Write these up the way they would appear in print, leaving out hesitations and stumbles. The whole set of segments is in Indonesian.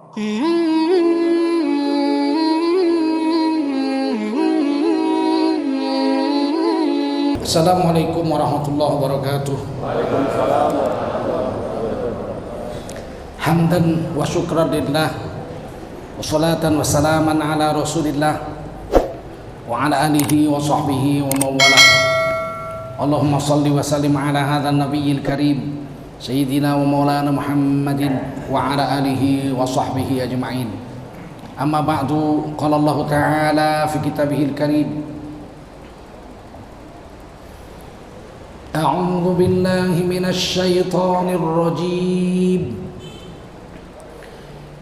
Assalamualaikum warahmatullahi wabarakatuh. Waalaikumsalam. Hamdan wa syukran lillah, wa salatan wa salaman ala rasulillah wa ala alihi wa sahbihi wa mawalah. Allahumma salli wa sallim ala hadha nabiyil karim sayyidina wa maulana Muhammadin wa ala alihi wa sahbihi ajma'in. Amma ba'du, qala Allah ta'ala fi kitabihil karim, a'udzu billahi minasy syaithanir rajim.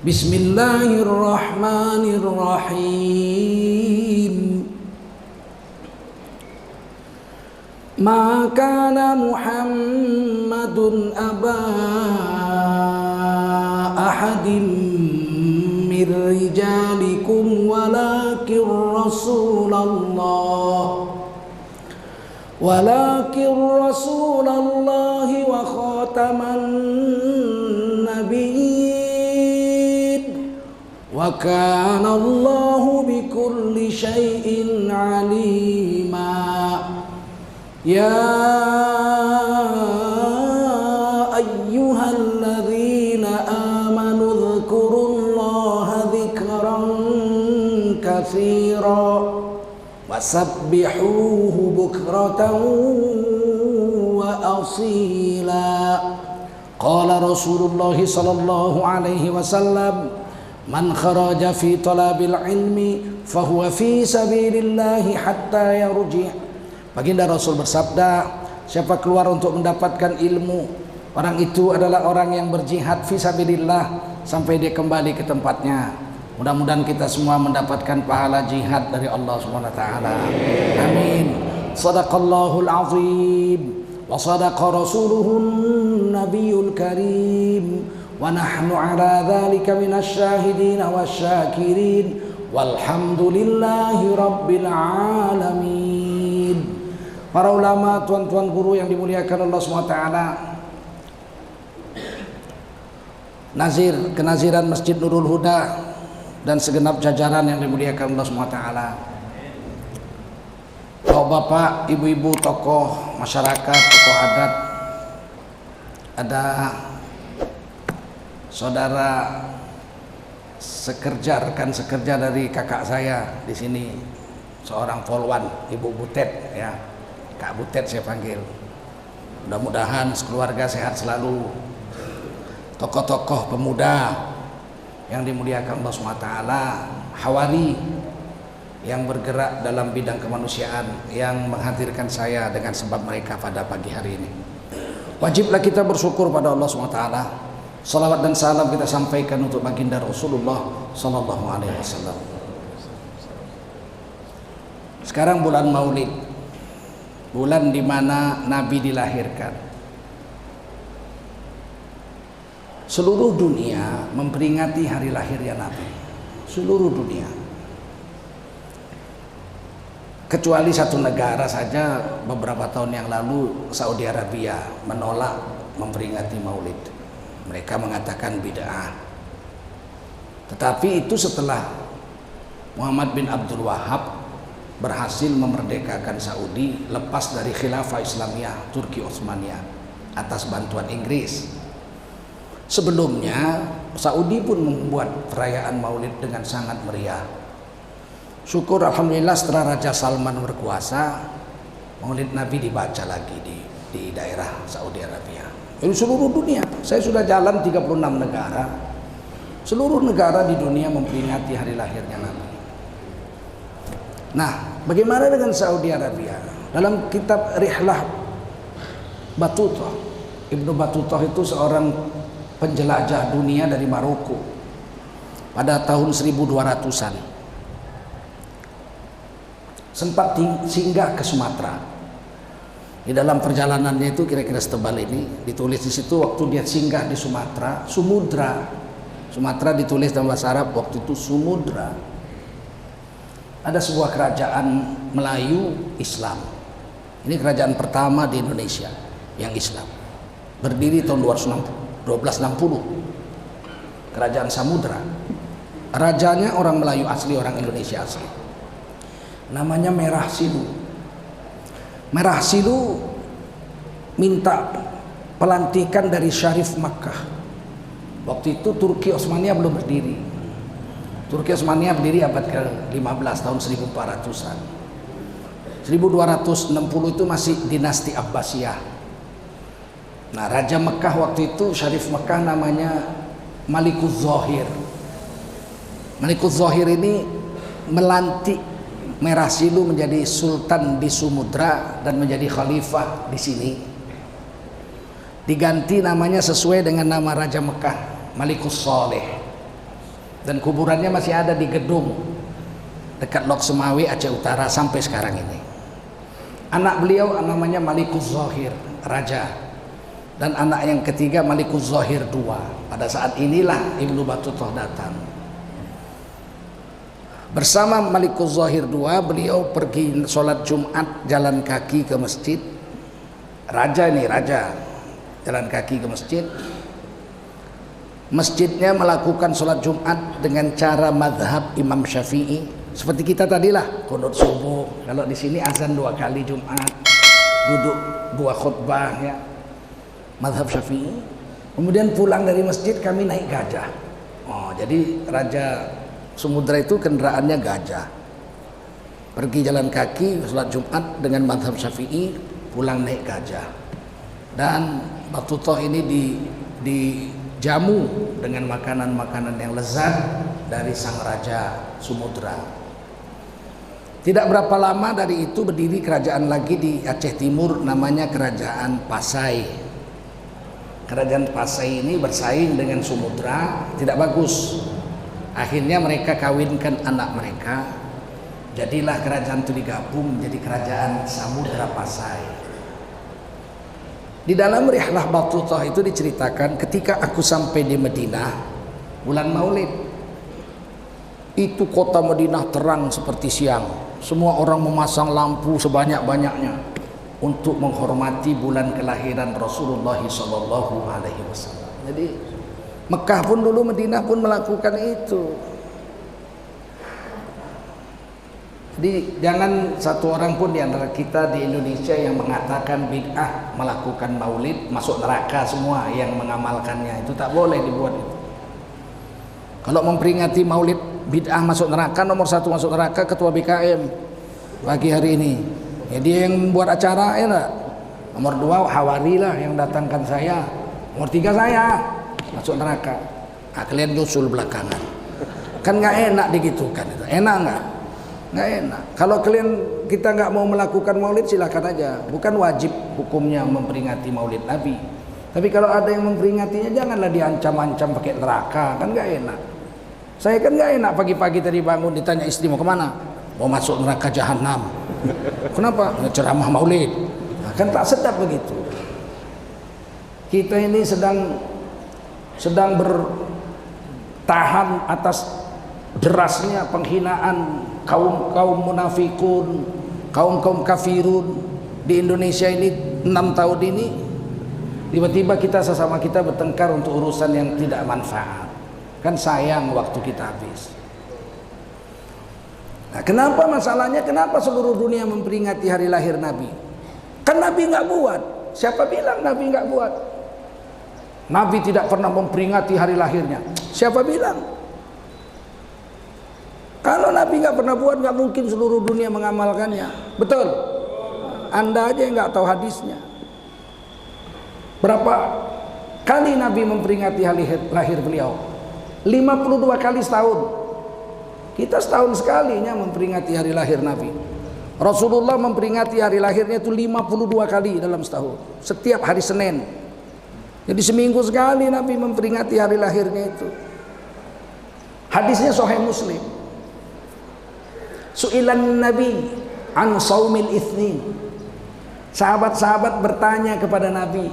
Bismillahirrahmanirrahim. Ma kana Muhammadun aba ahadin min rijalikum walakin Rasulullah wa khataman nabiyyin wa kana Allahu bikulli syai'in alima. Ya ayyuhalladzina amanu dzkurullaha dzikran katsira wasabbihuhu bukratan wa asila. Qala Rasulullah sallallahu alaihi wasallam, man kharaja fi talabil ilmi fahuwa fi sabilillahi hatta yarji'. Baginda Rasul bersabda, siapa keluar untuk mendapatkan ilmu, orang itu adalah orang yang berjihad fi sabilillah sampai dia kembali ke tempatnya. Mudah-mudahan kita semua mendapatkan pahala jihad dari Allah Subhanahu wa taala. Amin. Shadaqallahul azim wa shadaqa rasuluhun nabiyul karim wa nahnu ala dzalika minasy syahidin wasyakirin walhamdulillahi rabbil alamin. Para ulama, tuan-tuan guru yang dimuliakan Allah SWT, nazir kenaziran Masjid Nurul Huda dan segenap jajaran yang dimuliakan Allah SWT, bapak, ibu-ibu, tokoh masyarakat, tokoh adat, ada saudara sekerja, rekan sekerja dari kakak saya di sini, seorang polwan, Ibu Butet, ya, Kak Butet saya panggil. Mudah-mudahan sekeluarga sehat selalu. Tokoh-tokoh pemuda yang dimuliakan Allah SWT, hawari yang bergerak dalam bidang kemanusiaan yang menghadirkan saya dengan sebab mereka pada pagi hari ini. Wajiblah kita bersyukur pada Allah SWT. Salawat dan salam kita sampaikan untuk baginda Rasulullah Sallallahu Alaihi Wasallam. Sekarang bulan Maulid, bulan di mana Nabi dilahirkan. Seluruh dunia memperingati hari lahirnya Nabi. Seluruh dunia. Kecuali satu negara saja beberapa tahun yang lalu, Saudi Arabia, menolak memperingati Maulid. Mereka mengatakan bid'ah. Tetapi itu setelah Muhammad bin Abdul Wahab berhasil memerdekakan Saudi lepas dari khilafah Islamiyah Turki Utsmaniyah atas bantuan Inggris. Sebelumnya Saudi pun membuat perayaan Maulid dengan sangat meriah. Syukur alhamdulillah setelah Raja Salman berkuasa, Maulid Nabi dibaca lagi di daerah Saudi Arabia. Di seluruh dunia, saya sudah jalan 36 negara. Seluruh negara di dunia memperingati hari lahirnya Nabi. Nah, bagaimana dengan Saudi Arabia? Dalam kitab Rihlah Battuta, Ibnu Battuta itu seorang penjelajah dunia dari Maroko pada tahun 1200-an. Sempat singgah ke Sumatera. Di dalam perjalanannya itu kira-kira setebal ini ditulis di situ waktu dia singgah di Sumatera, Sumudra. Sumatera ditulis dalam bahasa Arab waktu itu Sumudra. Ada sebuah kerajaan Melayu Islam. Ini kerajaan pertama di Indonesia yang Islam. Berdiri tahun 1260. kerajaan Samudra. Rajanya orang Melayu asli, orang Indonesia asli. Namanya Merah Silu. Merah Silu minta pelantikan dari Syarif Makkah. Waktu itu Turki Utsmaniyah belum berdiri. Turki Utsmaniyah berdiri abad ke-15 tahun 1400-an. 1260 itu masih dinasti Abbasiyah. Nah, Raja Mekah waktu itu, Syarif Mekah namanya Malikuz Zahir. Malikuz Zahir ini melantik Merah Silu menjadi sultan di Samudra dan menjadi khalifah di sini. Diganti namanya sesuai dengan nama Raja Mekah, Malikus Saleh. Dan kuburannya masih ada di gedung dekat Lok Semawi, Aceh Utara sampai sekarang ini. Anak beliau namanya Malikuz Zahir, raja. Dan anak yang ketiga Malikuz Zahir II. Pada saat inilah Ibnu Battuta datang. Bersama Malikuz Zahir II, beliau pergi sholat Jumat jalan kaki ke masjid. Raja ini, raja jalan kaki ke masjid. Masjidnya melakukan sholat Jumat dengan cara madhab Imam Syafi'i. Seperti kita tadilah, qunut subuh. Kalau di sini azan 2 kali Jumat, duduk 2 khutbah ya. Madhab Syafi'i. Kemudian pulang dari masjid kami naik gajah. Oh, jadi Raja Samudra itu kendaraannya gajah. Pergi jalan kaki sholat Jumat dengan madhab Syafi'i, pulang naik gajah. Dan Battuta ini dijamu dengan makanan-makanan yang lezat dari sang Raja Samudra. Tidak berapa lama dari itu berdiri kerajaan lagi di Aceh Timur, namanya Kerajaan Pasai. Kerajaan Pasai ini bersaing dengan Samudra, tidak bagus. Akhirnya mereka kawinkan anak mereka. Jadilah kerajaan itu digabung menjadi Kerajaan Samudra Pasai. Di dalam Rihlah Battuta itu diceritakan ketika aku sampai di Madinah bulan Maulid, itu kota Madinah terang seperti siang. Semua orang memasang lampu sebanyak-banyaknya untuk menghormati bulan kelahiran Rasulullah SAW. Jadi Mekah pun dulu, Madinah pun melakukan itu. Jadi jangan satu orang pun di antara kita di Indonesia yang mengatakan bid'ah melakukan maulid masuk neraka semua yang mengamalkannya. Itu tak boleh dibuat itu. Kalau memperingati maulid bid'ah masuk neraka, nomor 1 masuk neraka ketua BKM pagi hari ini. Ya, dia yang membuat acara, ya enggak? Nomor 2 Hawari lah yang datangkan saya. Nomor 3 saya masuk neraka. Nah, kalian nyusul belakangan. Kan nggak enak digitukan itu. Enak nggak? Nggak enak. Kalau kita nggak mau melakukan maulid silakan aja. Bukan wajib hukumnya memperingati maulid Nabi. Tapi kalau ada yang memperingatinya janganlah diancam-ancam pakai neraka. Kan nggak enak. Saya kan nggak enak pagi-pagi tadi bangun ditanya istri mau kemana? Mau masuk neraka jahanam. Kenapa? Ceramah maulid. Nah, kan tak sedap begitu. Kita ini sedang bertahan atas derasnya penghinaan kaum munafikun, kaum kafirun di Indonesia ini 6 tahun ini. Tiba-tiba kita sesama kita bertengkar untuk urusan yang tidak manfaat. Kan sayang waktu kita habis. Nah, kenapa masalahnya? Kenapa seluruh dunia memperingati hari lahir Nabi? Kan Nabi nggak buat. Siapa bilang Nabi nggak buat? Nabi tidak pernah memperingati hari lahirnya. Siapa bilang? Kalau Nabi nggak pernah buat, nggak mungkin seluruh dunia mengamalkannya. Betul? Anda aja yang nggak tahu hadisnya. Berapa kali Nabi memperingati hari lahir beliau? 52 kali setahun. Kita setahun sekalinya memperingati hari lahir Nabi. Rasulullah memperingati hari lahirnya itu 52 kali dalam setahun. Setiap hari Senin. Jadi seminggu sekali Nabi memperingati hari lahirnya itu. Hadisnya Sahih Muslim. Su'ilan Nabi an saumil itsnin. Sahabat-sahabat bertanya kepada Nabi,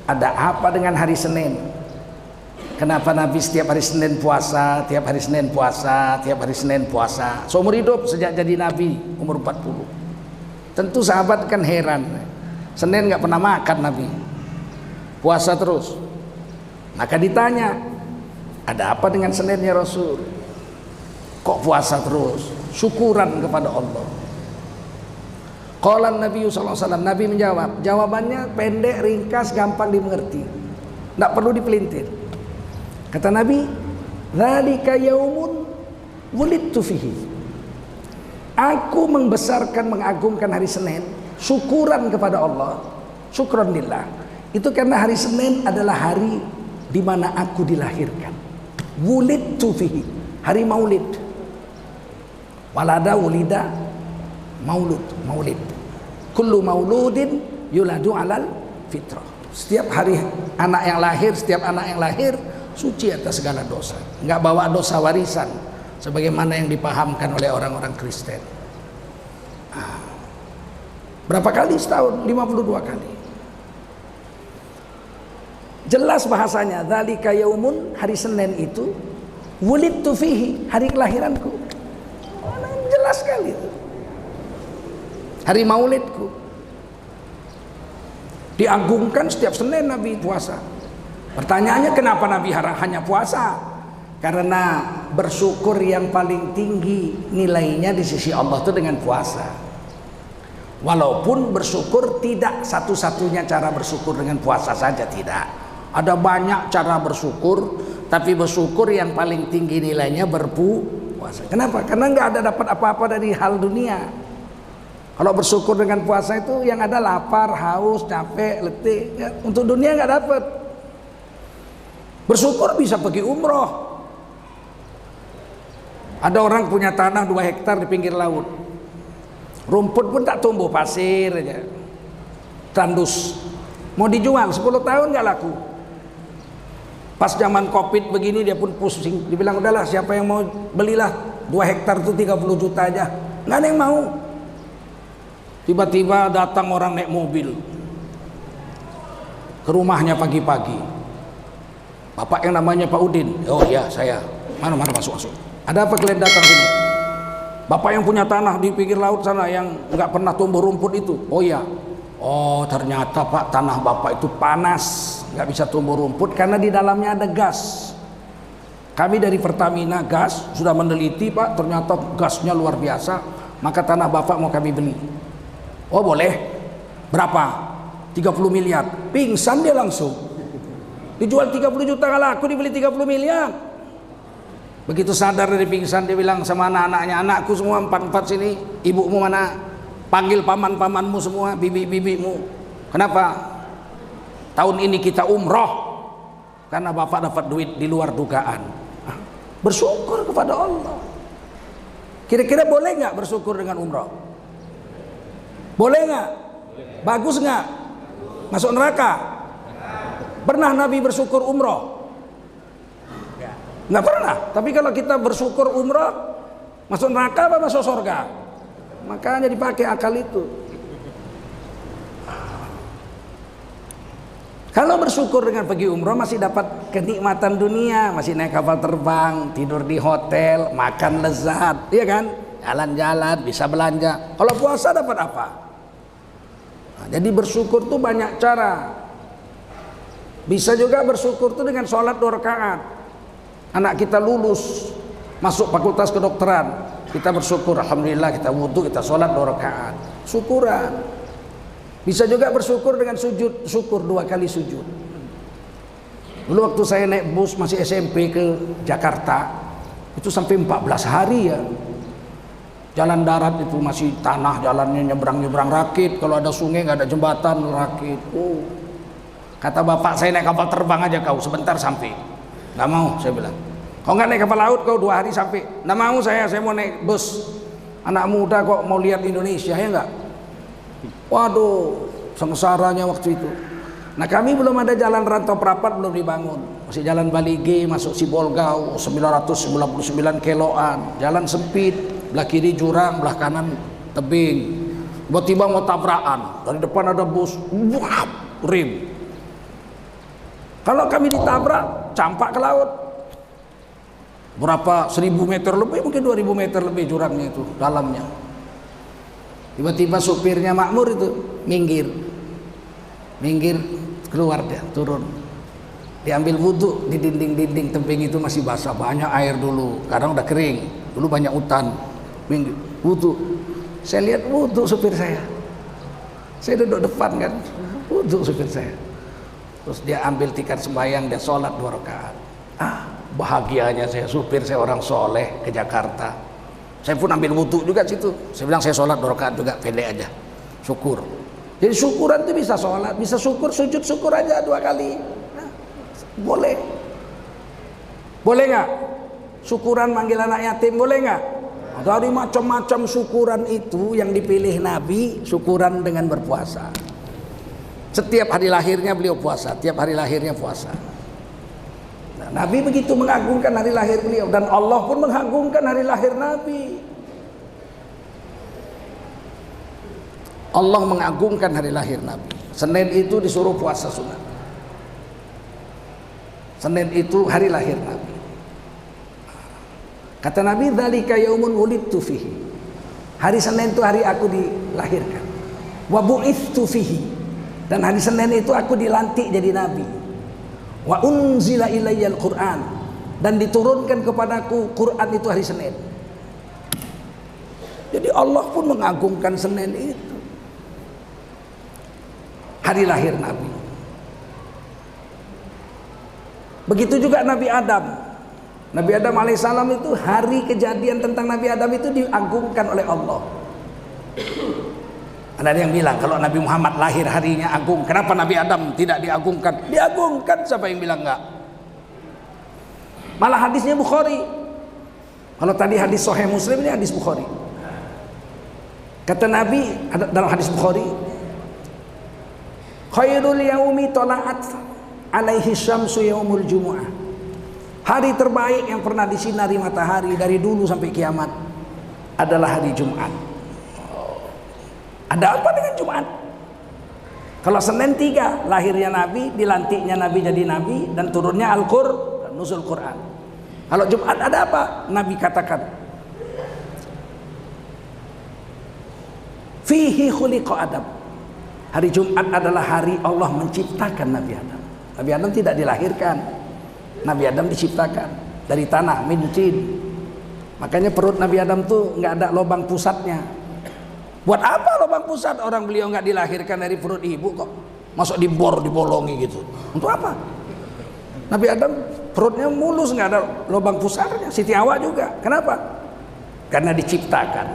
ada apa dengan hari Senin? Kenapa Nabi setiap hari Senin puasa, tiap hari Senin puasa, tiap hari Senin puasa? Seumur hidup sejak jadi Nabi umur 40. Tentu sahabat kan heran. Senin nggak pernah makan Nabi, puasa terus. Maka ditanya, Ada apa dengan Senin ya Rasul? Kok puasa terus? Syukuran kepada Allah. Qala Nabi sallallahu alaihi wasallam, Nabi menjawab. Jawabannya pendek, ringkas, gampang dimengerti. Tidak perlu dipelintir. Kata Nabi, "Dzalika yaumun wulidtu fihi." Aku membesarkan, mengagungkan hari Senin, syukuran kepada Allah. Syukran lillah. Itu karena hari Senin adalah hari di mana aku dilahirkan. Wulidtu fihi, hari Maulid. Walada wulida maulud, maulid. Kullu mauludin yuladu alal fitrah. Setiap hari anak yang lahir, setiap anak yang lahir suci atas segala dosa. Enggak bawa dosa warisan sebagaimana yang dipahamkan oleh orang-orang Kristen. Berapa kali setahun? 52 kali. Jelas bahasanya, dzalika yaumun, hari Senin itu, wulidtu fihi, hari kelahiranku. Jelas sekali itu. Hari maulidku. Diagungkan setiap Senin Nabi puasa. Pertanyaannya, kenapa Nabi hanya puasa? Karena bersyukur yang paling tinggi nilainya di sisi Allah itu dengan puasa. Walaupun bersyukur tidak satu-satunya cara bersyukur dengan puasa saja, tidak. Ada banyak cara bersyukur, tapi bersyukur yang paling tinggi nilainya berpuasa. Kenapa? Karena nggak ada dapat apa-apa dari hal dunia. Kalau bersyukur dengan puasa itu yang ada lapar, haus, capek, letih. Ya, untuk dunia nggak dapat. Bersyukur bisa pergi umroh. Ada orang punya tanah 2 hektar di pinggir laut. Rumput pun tak tumbuh, pasir aja. Tandus. Mau dijual 10 tahun nggak laku. Pas zaman Covid begini dia pun pusing. Dibilang udahlah, siapa yang mau belilah 2 hektar itu 30 juta aja. Nggak ada yang mau. Tiba-tiba datang orang naik mobil ke rumahnya pagi-pagi. Bapak yang namanya Pak Udin. Oh iya, saya. Mana masuk. Ada apa kalian datang sini? Bapak yang punya tanah di pinggir laut sana yang nggak pernah tumbuh rumput itu. Oh iya. Oh ternyata Pak, tanah Bapak itu panas, nggak bisa tumbuh rumput karena di dalamnya ada gas. Kami dari Pertamina Gas sudah meneliti Pak, ternyata gasnya luar biasa. Maka tanah Bapak mau kami beli. Oh boleh. Berapa? 30 miliar. Pingsan dia langsung. Dijual 30 juta, kalau aku dibeli 30 miliar. Begitu sadar dari pingsan dia bilang sama anak-anaknya, anakku semua 4 sini, ibumu mana? Panggil paman-pamanmu semua, bibi-bibimu. Kenapa? Tahun ini kita umroh karena Bapak dapat duit di luar dugaan. Bersyukur kepada Allah. Kira-kira boleh nggak bersyukur dengan umroh? Boleh nggak? Bagus nggak? Masuk neraka? Pernah Nabi bersyukur umroh? Nggak pernah. Tapi kalau kita bersyukur umroh, masuk neraka apa masuk surga? Makanya dipakai akal itu. Kalau bersyukur dengan pergi umroh masih dapat kenikmatan dunia, masih naik kapal terbang, tidur di hotel, makan lezat, iya kan? Jalan-jalan, bisa belanja. Kalau puasa dapat apa? Nah, jadi bersyukur tuh banyak cara. Bisa juga bersyukur tuh dengan sholat 2 rakaat. Anak kita lulus, masuk fakultas kedokteran. Kita bersyukur, alhamdulillah kita wudhu, kita sholat 2 rakaat. Syukuran. Bisa juga bersyukur dengan sujud, syukur 2 kali sujud. Dulu waktu saya naik bus masih SMP ke Jakarta, itu sampai 14 hari ya. Jalan darat itu masih tanah, jalannya nyebrang-nyebrang rakit. Kalau ada sungai nggak ada jembatan, rakit. Oh. Kata bapak, saya naik kapal terbang aja kau, sebentar sampai. Nggak mau, saya bilang. Kau nggak naik kapal laut kau 2 hari sampai. Nggak mau saya mau naik bus. Anak muda kok mau lihat Indonesia, ya nggak? Waduh, sengsaranya waktu itu. Nah kami belum ada jalan rantau perapat, belum dibangun. Masih jalan Balige, masuk Sibolgau, 999 kiloan. Jalan sempit, belah kiri jurang, belah kanan tebing. Tiba-tiba mau tabrakan, dari depan ada bus, wah, rim. Kalau kami ditabrak, campak ke laut. Berapa 1000 meter lebih, mungkin 2000 meter lebih jurangnya itu, dalamnya. Tiba-tiba supirnya makmur itu minggir, keluar dia, turun. Diambil wudhu di dinding-dinding tebing itu masih basah, banyak air dulu, sekarang udah kering, dulu banyak hutan. Wudhu, saya lihat wudhu supir saya duduk depan kan, wudhu supir saya, terus dia ambil tiket sembahyang, dia sholat 2 rakaat. Bahagianya saya, supir saya orang soleh ke Jakarta. Saya pun ambil wudhu juga situ, saya bilang saya sholat 2 rakaat juga, pede aja, syukur. Jadi syukuran itu bisa sholat, bisa syukur, sujud syukur aja 2 kali. Boleh nggak syukuran manggil anak yatim, boleh nggak? Dari macam-macam syukuran itu yang dipilih Nabi, syukuran dengan berpuasa. Setiap hari lahirnya beliau puasa, tiap hari lahirnya puasa. Nah, Nabi begitu mengagungkan hari lahir beliau, dan Allah pun mengagungkan hari lahir Nabi. Allah mengagungkan hari lahir Nabi. Senin itu disuruh puasa sunat. Senin itu hari lahir Nabi. Kata Nabi, dzalika yaumun wulidtu fihi. Hari Senin itu hari aku dilahirkan. Wa bu'itstu fihi. Dan hari Senin itu aku dilantik jadi nabi. Wa unzila ilayyal Qur'an. Dan diturunkan kepadaku Quran itu hari Senin. Jadi Allah pun mengagungkan Senin itu. Hari lahir Nabi. Begitu juga Nabi Adam. Nabi Adam alaihissalam itu hari kejadian tentang Nabi Adam itu diagungkan oleh Allah. Ada yang bilang kalau Nabi Muhammad lahir harinya agung, kenapa Nabi Adam tidak diagungkan? Diagungkan, siapa yang bilang enggak? Malah hadisnya Bukhari. Kalau tadi hadis Sahih Muslim, ini hadis Bukhari. Kata Nabi dalam hadis Bukhari, khairul yaumi tala'at alaihi syamsu yaumul jumu'ah. Hari terbaik yang pernah disinari matahari dari dulu sampai kiamat adalah hari Jumat. Ada apa dengan Jumat? Kalau Senin 3 lahirnya Nabi, dilantiknya Nabi jadi Nabi, dan turunnya Al-Qur'an, nuzul Quran. Kalau Jumat ada apa? Nabi katakan, fihi khuliqa Adam. Hari Jumat adalah hari Allah menciptakan Nabi Adam. Nabi Adam tidak dilahirkan. Nabi Adam diciptakan dari tanah, min tin. Makanya perut Nabi Adam tuh nggak ada lubang pusatnya. Buat apa lubang pusat? Orang beliau nggak dilahirkan dari perut ibu kok. Masuk dibor, dibolongi gitu. Untuk apa? Nabi Adam perutnya mulus, nggak ada lubang pusatnya. Siti Hawa juga. Kenapa? Karena diciptakan.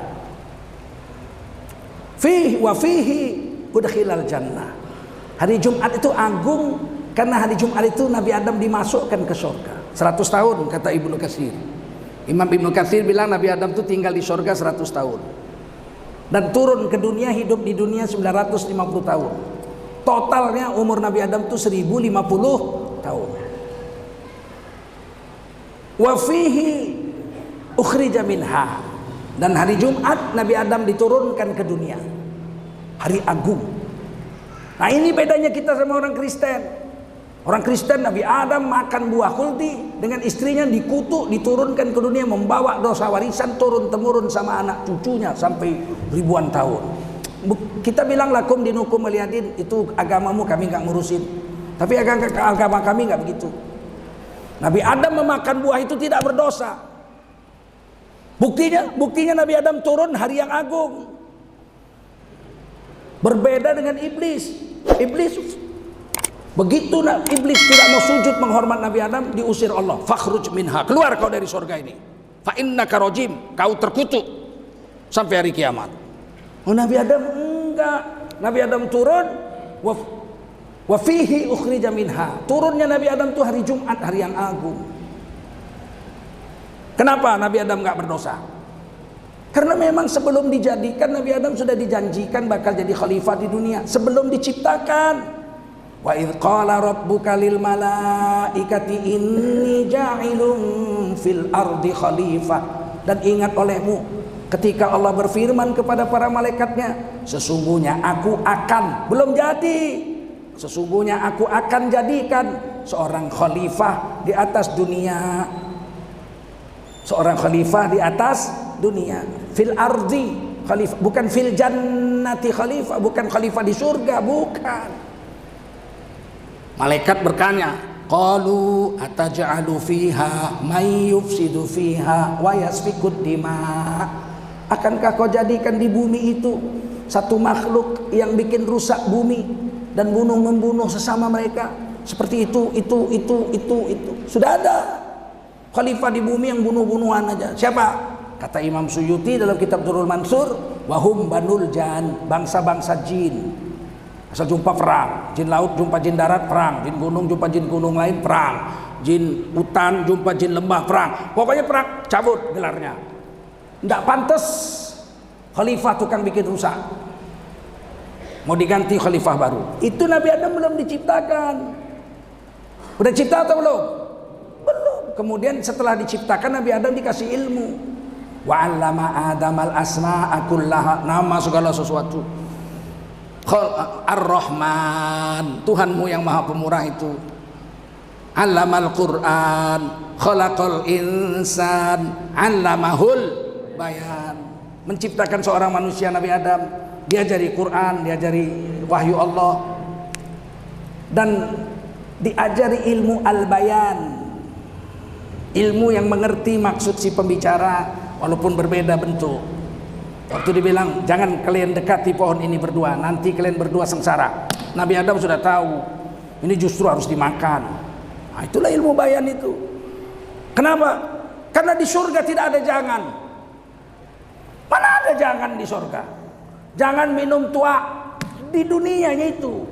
Fihi wa fihi udkhilal jannah. Hari Jumat itu agung karena hari Jumat itu Nabi Adam dimasukkan ke surga. 100 tahun kata Ibnu Katsir. Imam Ibnu Katsir bilang Nabi Adam itu tinggal di surga 100 tahun. Dan turun ke dunia, hidup di dunia 950 tahun. Totalnya umur Nabi Adam itu 1050 tahun. Wa fihi ukhrija minha. Dan hari Jumat Nabi Adam diturunkan ke dunia. Hari agung. Nah, ini bedanya kita sama orang Kristen. Orang Kristen Nabi Adam makan buah kulti, dengan istrinya dikutuk, diturunkan ke dunia, membawa dosa warisan turun temurun sama anak cucunya sampai ribuan tahun. Kita bilang lakum dinukum waliyadin, itu agamamu, kami nggak ngurusin. Tapi agama kami nggak begitu. Nabi Adam memakan buah itu tidak berdosa. Buktinya Nabi Adam turun hari yang agung. Berbeda dengan iblis. Begitu iblis tidak mau sujud menghormat Nabi Adam, diusir Allah. Fakhruj minha, keluar kau dari surga ini. Fa innaka rajim, kau terkutuk sampai hari kiamat. Oh, Nabi Adam enggak. Nabi Adam turun, wa fihi ukhrija minha. Turunnya Nabi Adam itu hari Jumat, hari yang agung. Kenapa Nabi Adam enggak berdosa? Karena memang sebelum dijadikan Nabi Adam sudah dijanjikan bakal jadi khalifah di dunia sebelum diciptakan. Wa idz qala rabbuka lil malaikati inni ja'ilun fil ardi khalifah. Dan ingat olehmu ketika Allah berfirman kepada para malaikatnya, sesungguhnya aku akan, belum jadi, sesungguhnya aku akan jadikan seorang khalifah di atas dunia. Seorang khalifah di atas dunia. Fil ardi khalifah, bukan fil jannati khalifah, bukan khalifah di surga, bukan. Malaikat bertanya, Qalu ataj'alu fiha may yufsidu fiha wa yasfikud dima. Akankah kau jadikan di bumi itu satu makhluk yang bikin rusak bumi dan membunuh sesama mereka? Seperti itu. Sudah ada khalifah di bumi yang bunuh-bunuhan aja. Siapa? Kata Imam Suyuti dalam kitab Durrul Mansur, wahum banul jan, bangsa-bangsa jin. Asal jumpa perang, jin laut jumpa jin darat perang, jin gunung jumpa jin gunung lain perang, jin hutan jumpa jin lembah perang. Pokoknya perang, cabut gelarnya. Tidak pantas khalifah tukang bikin rusak. Mau diganti khalifah baru. Itu Nabi Adam belum diciptakan. Udah cipta atau belum? Belum. Kemudian setelah diciptakan Nabi Adam dikasih ilmu. Wa 'allama Adamal asma'a kullaha, nama segala sesuatu. Ar-Rahman, Tuhanmu yang maha pemurah itu. Allamal Quran, khalaqal insan, allamahul bayan. Menciptakan seorang manusia Nabi Adam, diajari Quran, diajari wahyu Allah, dan diajari ilmu al-bayan, ilmu yang mengerti maksud si pembicara walaupun berbeda bentuk. Waktu dibilang jangan kalian dekati pohon ini berdua, nanti kalian berdua sengsara. Nabi Adam sudah tahu ini justru harus dimakan. Nah, itulah ilmu bayan itu. Kenapa? Karena di surga tidak ada jangan. Mana ada jangan di surga? Jangan minum tua di dunianya itu.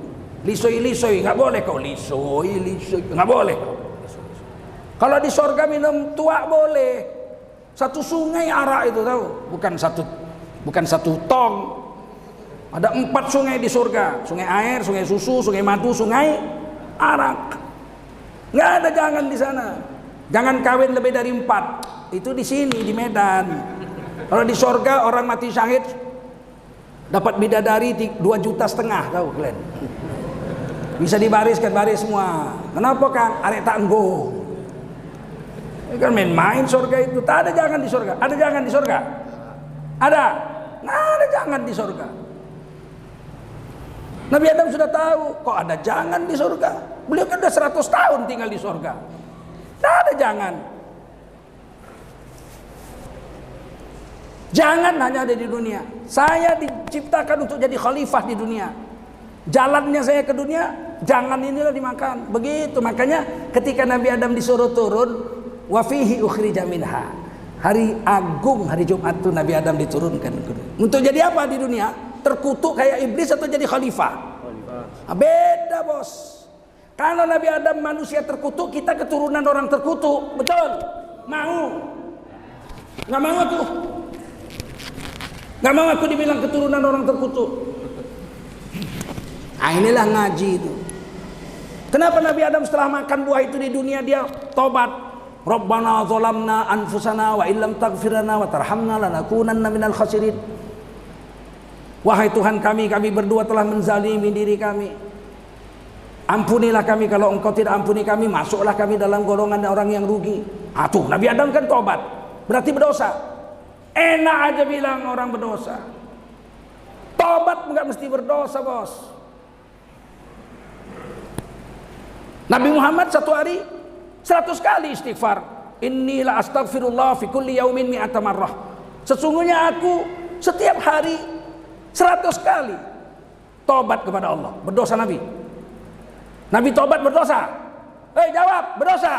Lisoi, nggak boleh kau lisoi, nggak boleh. Kalau di surga minum tua boleh. Satu sungai arak itu tahu, bukan satu tong. Ada 4 sungai di surga. Sungai air, sungai susu, sungai madu, sungai arak. Nggak ada jangan di sana. Jangan kawin lebih dari 4. Itu di sini di Medan. Kalau di surga orang mati syahid dapat bidadari 2,5 juta tahu kalian. Bisa dibariskan baris semua. Kenapa Kang? Arek tak enggo. Ini kan main-main surga itu. Tak ada jangan di surga. Ada jangan di surga? Ada. Nggak ada jangan di surga. Nabi Adam sudah tahu kok ada jangan di surga. Beliau kan sudah 100 tahun tinggal di surga. Tidak ada jangan. Jangan hanya ada di dunia. Saya diciptakan untuk jadi khalifah di dunia. Jalannya saya ke dunia, jangan inilah dimakan. Begitu makanya ketika Nabi Adam disuruh turun, wa fihi ukhrija minha. Hari agung, hari Jumat itu Nabi Adam diturunkan. Untuk jadi apa di dunia? Terkutuk kayak iblis atau jadi khalifah? Nah, beda bos. Kalau Nabi Adam manusia terkutuk, kita keturunan orang terkutuk. Betul? Mau? Nggak mau aku. Nggak mau aku dibilang keturunan orang terkutuk. Nah inilah ngaji itu. Kenapa Nabi Adam setelah makan buah itu di dunia dia tobat? Rabbana zalamna anfusana wa illam taghfir lana wa tarhamna lanakunanna minal khasirin. Wahai Tuhan kami berdua telah menzalimi diri kami. Ampunilah kami, kalau Engkau tidak ampuni kami, masuklah kami dalam golongan orang yang rugi. Tuh Nabi Adam kan tobat, berarti berdosa. Enak aja bilang orang berdosa. Tobat enggak mesti berdosa, bos. Nabi Muhammad satu hari 100 kali istighfar. Inilah astagfirullah fi kulli yaumin mi'ata marrah. Sesungguhnya aku setiap hari 100 kali tobat kepada Allah. Berdosa Nabi. Nabi tobat berdosa. Jawab, berdosa.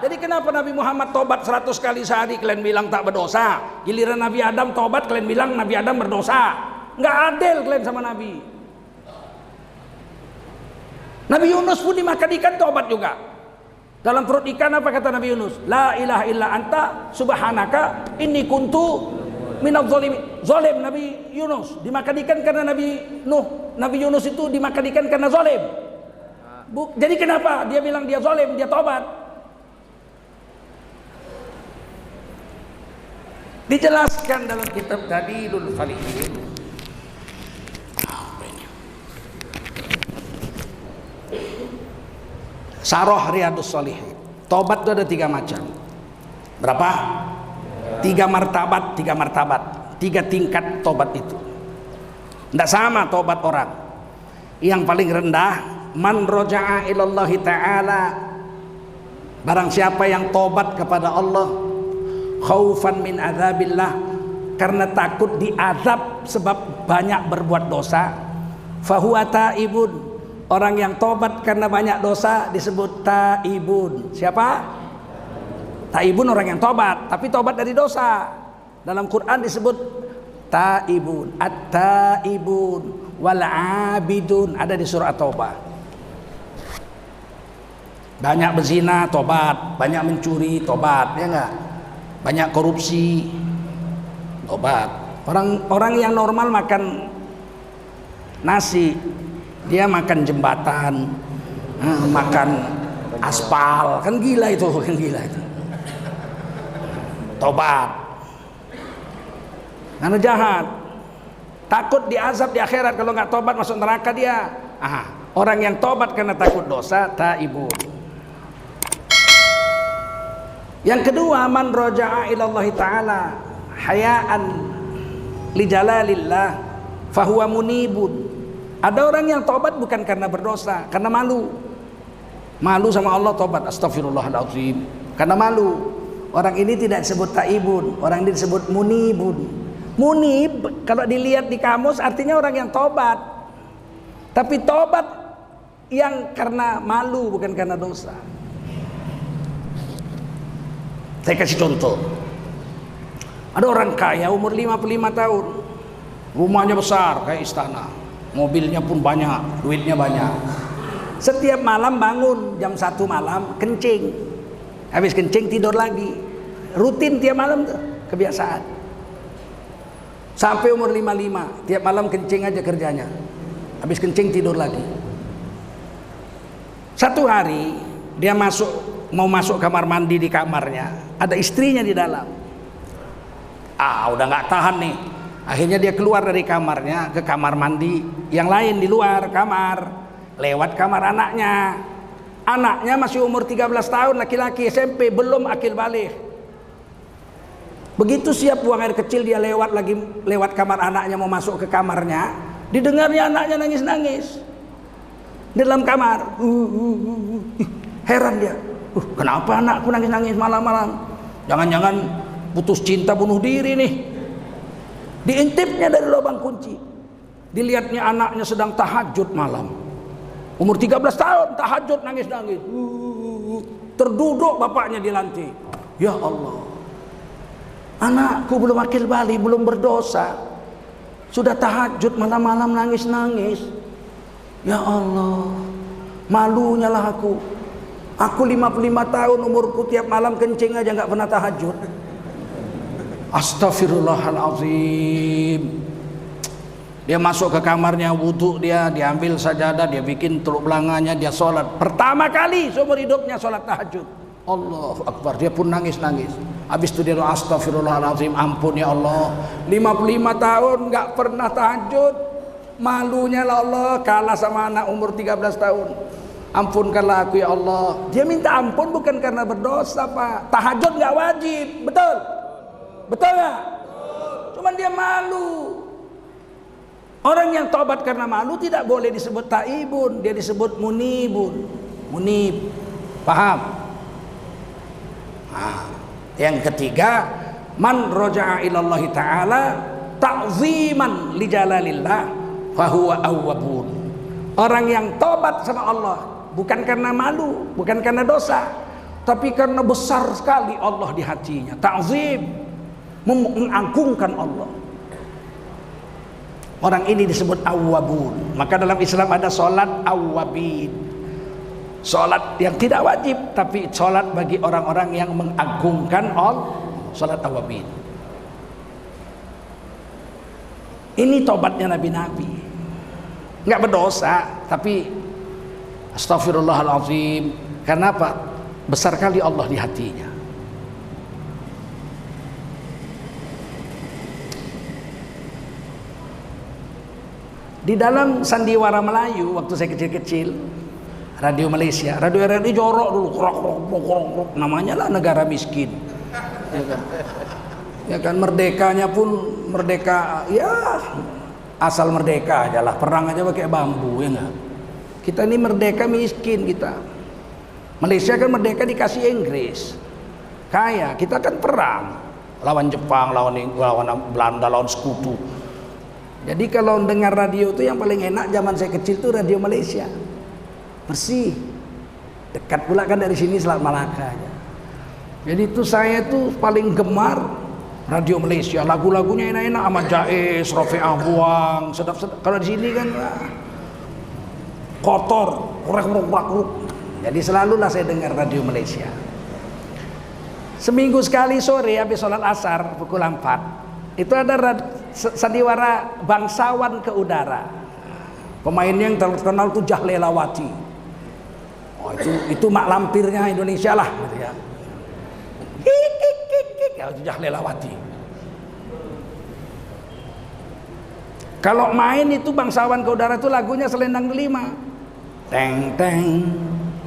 Jadi kenapa Nabi Muhammad tobat 100 kali sehari kalian bilang tak berdosa? Giliran Nabi Adam tobat kalian bilang Nabi Adam berdosa. Nggak adil kalian sama Nabi. Nabi Yunus pun dimakan ikan tobat juga. Dalam perut ikan apa kata Nabi Yunus? La ilaha illa anta subhanaka inni kuntu minadz zalimin. Zalim Nabi Yunus dimakan ikan karena Nabi Nuh. Nabi Yunus itu dimakan ikan karena zalim. Jadi kenapa dia bilang dia zalim, dia tobat? Dijelaskan dalam kitab Dalilul Falihin. Syarah Riyadhus Shalihin. Tobat itu ada 3 macam. Berapa? 3 martabat, 3 tingkat tobat itu. Tidak sama tobat orang. Yang paling rendah man roja'a ilallahi ta'ala, barang siapa yang tobat kepada Allah, khaufan min azabillah, karena takut diazab sebab banyak berbuat dosa, fahuwa taibun, orang yang tobat karena banyak dosa disebut taibun. Siapa? Taibun orang yang tobat, tapi tobat dari dosa. Dalam Quran disebut taibun, at-taibun wal abidun, ada di surah At-Taubah. Banyak berzina, tobat. Banyak mencuri, tobat, ya enggak? Banyak korupsi, tobat. Orang yang normal makan nasi, dia makan jembatan, makan aspal, kan gila itu, kan gila itu. Tobat. Karena jahat, takut diazab di akhirat, kalau nggak tobat masuk neraka dia. Orang yang tobat karena takut dosa, taibun. Yang kedua, man roja'a ilallahi ta'ala hayaan li jalalillah fahuwa munibun. Ada orang yang tobat bukan karena berdosa, karena malu. Malu sama Allah tobat, astagfirullahaladzim, karena malu. Orang ini tidak disebut taibun, orang ini disebut munibun. Munib kalau dilihat di kamus artinya orang yang tobat. Tapi tobat yang karena malu, bukan karena dosa. Saya kasih contoh. Ada orang kaya umur 55 tahun, rumahnya besar kayak istana, mobilnya pun banyak, duitnya banyak. Setiap malam bangun jam 1 malam kencing, habis kencing tidur lagi, rutin tiap malam tuh, kebiasaan. Sampai umur 55, tiap malam kencing aja kerjanya, habis kencing tidur lagi. Satu hari dia mau masuk kamar mandi, di kamarnya ada istrinya di dalam. Udah nggak tahan nih, akhirnya dia keluar dari kamarnya ke kamar mandi yang lain di luar kamar, lewat kamar anaknya. Anaknya masih umur 13 tahun, laki-laki SMP, belum akil balik. Begitu siap buang air kecil, dia lewat kamar anaknya mau masuk ke kamarnya, didengarnya anaknya nangis-nangis di dalam kamar. Heran dia, kenapa anakku nangis-nangis malam-malam? Jangan-jangan putus cinta bunuh diri nih. Diintipnya dari lubang kunci, dilihatnya anaknya sedang tahajud malam, umur 13 tahun, tahajud nangis-nangis. Terduduk bapaknya di lantai. Ya Allah, anakku belum akil balik, belum berdosa, sudah tahajud malam-malam nangis-nangis. Ya Allah, malunya lah aku. Aku 55 tahun umurku, tiap malam kencing aja nggak pernah tahajud. Astagfirullahaladzim. Dia masuk ke kamarnya, wudhu, dia diambil sajadah, dia bikin teluk belanganya, dia sholat. Pertama kali seumur hidupnya sholat tahajud. Allahu Akbar, dia pun nangis-nangis. Habis itu dia doa, astagfirullahaladzim, ampun ya Allah, 55 tahun nggak pernah tahajud, malunya lah Allah, kalah sama anak umur 13 tahun. Ampunkanlah aku ya Allah. Dia minta ampun bukan karena berdosa, Pak. Tahajud nggak wajib, betul? Betul nggak? Cuman dia malu. Orang yang tobat karena malu tidak boleh disebut taibun, dia disebut munibun. Munib, paham? Yang ketiga, man roja'a ilallahi ta'ala ta'ziman li jalalillah fahuwa awwabun. Orang yang tobat sama Allah bukan karena malu, bukan karena dosa, tapi karena besar sekali Allah di hatinya. Ta'zim, mengagungkan Allah. Orang ini disebut awwabun. Maka dalam Islam ada sholat awwabin, sholat yang tidak wajib, tapi sholat bagi orang-orang yang mengagungkan Allah. Sholat awwabin. Ini tobatnya nabi-nabi, nggak berdosa, tapi astagfirullahaladzim. Karena apa? Besar kali Allah di hatinya. Di dalam sandiwara Melayu waktu saya kecil-kecil, radio Malaysia, radio jorok dulu, krok, namanya lah negara miskin, ya kan? Ya kan, merdekanya pun merdeka, ya asal merdeka aja lah, perang aja pakai bambu, ya enggak? Kita ini merdeka miskin kita. Malaysia kan merdeka dikasih Inggris. Kaya, kita kan perang. Lawan Jepang, lawan Belanda, lawan sekutu. Jadi kalau dengar radio itu yang paling enak zaman saya kecil itu radio Malaysia. Bersih. Dekat pula kan dari sini Selat Malaka aja. Jadi itu saya tuh paling gemar radio Malaysia. Lagu-lagunya enak-enak, Ahmad Jais, Rafi'ah Buang, sedap-sedap. Kalau di sini kan kotor, kurek-kurek. Jadi selalulah saya dengar radio Malaysia. Seminggu sekali sore habis sholat asar pukul 4 itu ada sandiwara bangsawan ke udara. Pemainnya yang terkenal itu Jahlelawati. Oh, itu mak lampirnya Indonesia lah gitu ya. Ya, itu Jahlelawati. Kalau main itu bangsawan ke udara itu lagunya Selendang Delima. Teng teng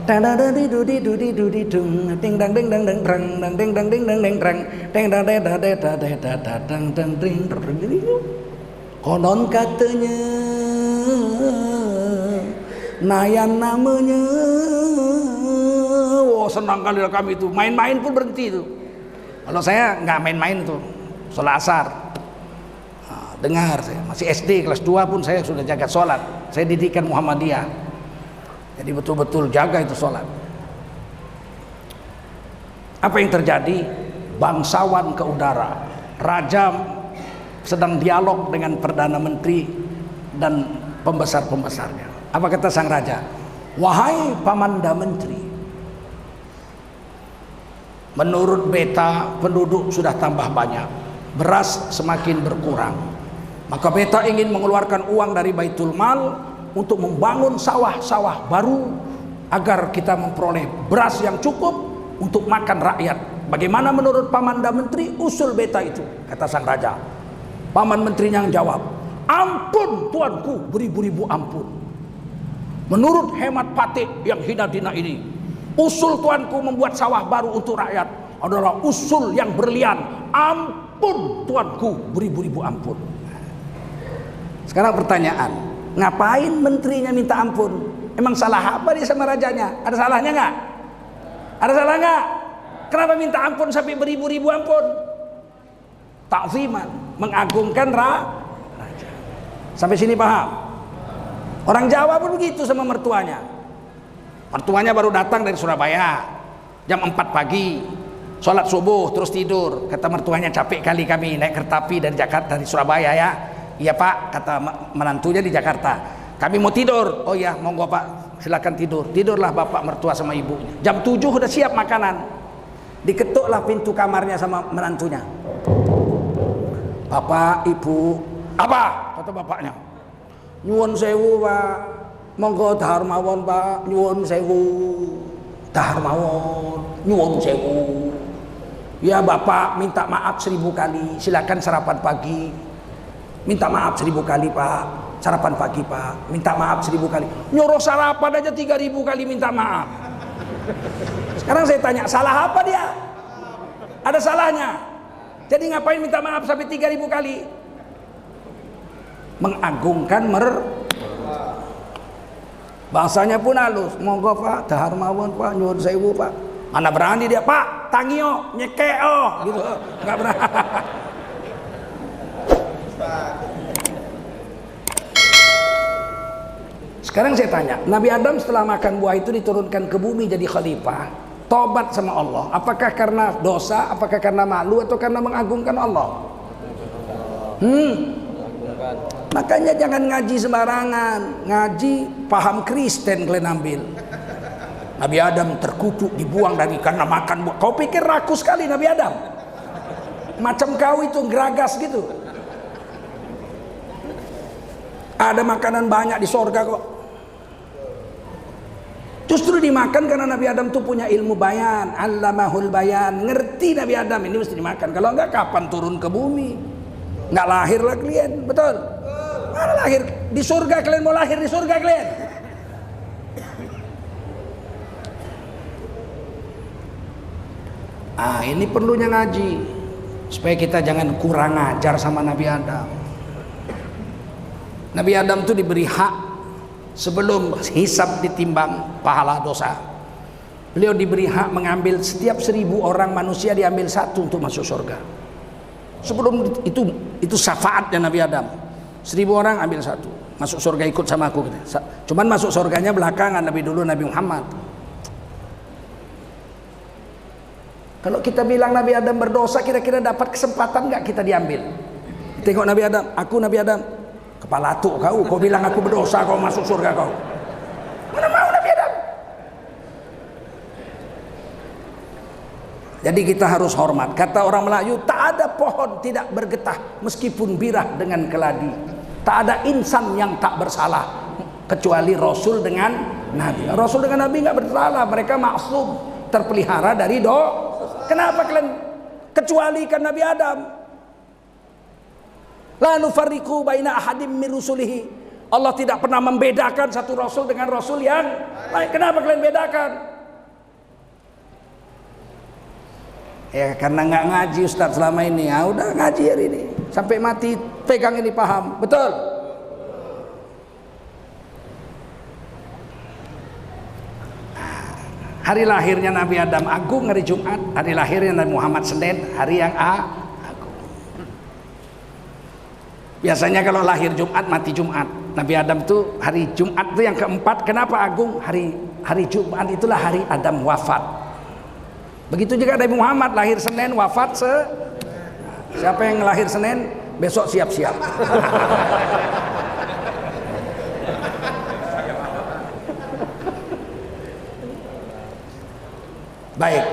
dang dang dang dudi dudi dudi dung ding dang ding dang dang drang dang ding dang ding dang ding drang ding dang dang dang dang dang ding ding. Konon katanya Nayan namanya. Oh, senang kali kami itu, main-main pun berhenti itu. Kalau saya nggak main-main itu, sholat asar. Dengar saya masih SD kelas 2 pun saya sudah jaga sholat. Saya didikan Muhammadiyah, jadi betul-betul jaga itu sholat. Apa yang terjadi? Bangsawan ke udara, raja sedang dialog dengan perdana menteri dan pembesar-pembesarnya. Apa kata sang raja? Wahai pamanda menteri, menurut beta penduduk sudah tambah banyak, beras semakin berkurang. Maka beta ingin mengeluarkan uang dari Baitul Mal untuk membangun sawah-sawah baru agar kita memperoleh beras yang cukup untuk makan rakyat. Bagaimana menurut pamanda menteri usul beta itu? Kata sang raja. Paman menterinya yang jawab, ampun tuanku, beribu-ribu ampun. Menurut hemat patik yang hina dina ini, usul tuanku membuat sawah baru untuk rakyat adalah usul yang berlian. Ampun tuanku, beribu-ribu ampun. Sekarang pertanyaan, ngapain menterinya minta ampun? Emang salah apa dia sama rajanya? Ada salahnya nggak? Ada salah nggak? Kenapa minta ampun sampai beribu-ribu ampun? Ta'ziman, mengagungkan raja. Sampai sini paham? Orang Jawa pun begitu sama mertuanya. Mertuanya baru datang dari Surabaya jam 4 pagi, sholat subuh terus tidur. Kata mertuanya, capek kali kami naik kereta api dari Jakarta, dari Surabaya ya. Iya pak, kata menantunya di Jakarta. Kami mau tidur. Oh ya, monggo pak, silakan tidur. Tidurlah bapak mertua sama ibunya. Jam 7 udah siap makanan. Diketuklah pintu kamarnya sama menantunya. Bapak, ibu. Apa? Kata bapaknya. Nyuwun sewu pak, monggo dahar mawon pak. Nyuwun sewu, dahar mawon. Nyuwun sewu. Ya bapak, minta maaf 1000 kali. Silakan sarapan pagi. Minta maaf 1000 kali pak. Sarapan pagi pak. Minta maaf 1000 kali. Nyuruh sarapan aja 3000 kali minta maaf. Sekarang saya tanya, salah apa dia? Ada salahnya. Jadi ngapain minta maaf sampai 3000 kali? Mengagungkan bahasanya pun halus. Monggo pak, dahar mawon pak, nyuwun sewu pak. Mana berani dia, pak, tangio, nyekeo gitu. Enggak berani. Sekarang saya tanya, Nabi Adam setelah makan buah itu diturunkan ke bumi jadi khalifah, tobat sama Allah. Apakah karena dosa, apakah karena malu, atau karena mengagungkan Allah? Makanya jangan ngaji sembarangan. Ngaji paham Kristen kalian ambil. Nabi Adam terkutuk, dibuang dari karena makan buah. Kau pikir rakus sekali Nabi Adam? Macam kau itu geragas gitu. Ada makanan banyak di sorga kok. Justru dimakan karena Nabi Adam tuh punya ilmu bayan, allamahul bayan, ngerti Nabi Adam ini mesti dimakan. Kalau enggak kapan turun ke bumi? Enggak lahirlah kalian, betul? Mana lahir di surga kalian, mau lahir di surga kalian? Ini perlunya ngaji supaya kita jangan kurang ajar sama Nabi Adam. Nabi Adam tuh diberi hak sebelum hisab ditimbang pahala dosa. Beliau diberi hak mengambil setiap 1000 orang manusia, diambil 1 untuk masuk surga. Sebelum itu syafaatnya Nabi Adam. 1000 orang ambil 1, masuk surga, ikut sama aku. Cuman masuk surganya belakangan, lebih dulu Nabi Muhammad. Kalau kita bilang Nabi Adam berdosa, kira-kira dapat kesempatan nggak kita diambil? Tengok Nabi Adam, aku Nabi Adam, kepala atuk kau bilang aku berdosa, kau masuk surga kau. Mana mau Nabi Adam? Jadi kita harus hormat. Kata orang Melayu, tak ada pohon tidak bergetah meskipun birah dengan keladi. Tak ada insan yang tak bersalah kecuali Rasul dengan Nabi. Rasul dengan Nabi nggak bersalah, mereka maksum, terpelihara dari dosa. Kenapa kalian kecualikan Nabi Adam? La nufarriqu baina ahadim min rusulihi. Allah tidak pernah membedakan satu rasul dengan rasul yang lain. Kenapa kalian bedakan? Ya karena nggak ngaji Ustaz selama ini. Ya udah ngaji hari ini sampai mati, pegang ini, paham betul. Hari lahirnya Nabi Adam agung hari Jumat, hari lahirnya Nabi Muhammad Senin, hari yang agung. Biasanya kalau lahir Jumat mati Jumat. Nabi Adam tuh hari Jumat tuh yang keempat. Kenapa agung? Hari Jumat itulah hari Adam wafat. Begitu juga Nabi Muhammad lahir Senin, wafat siapa yang lahir Senin besok siap-siap. Baik.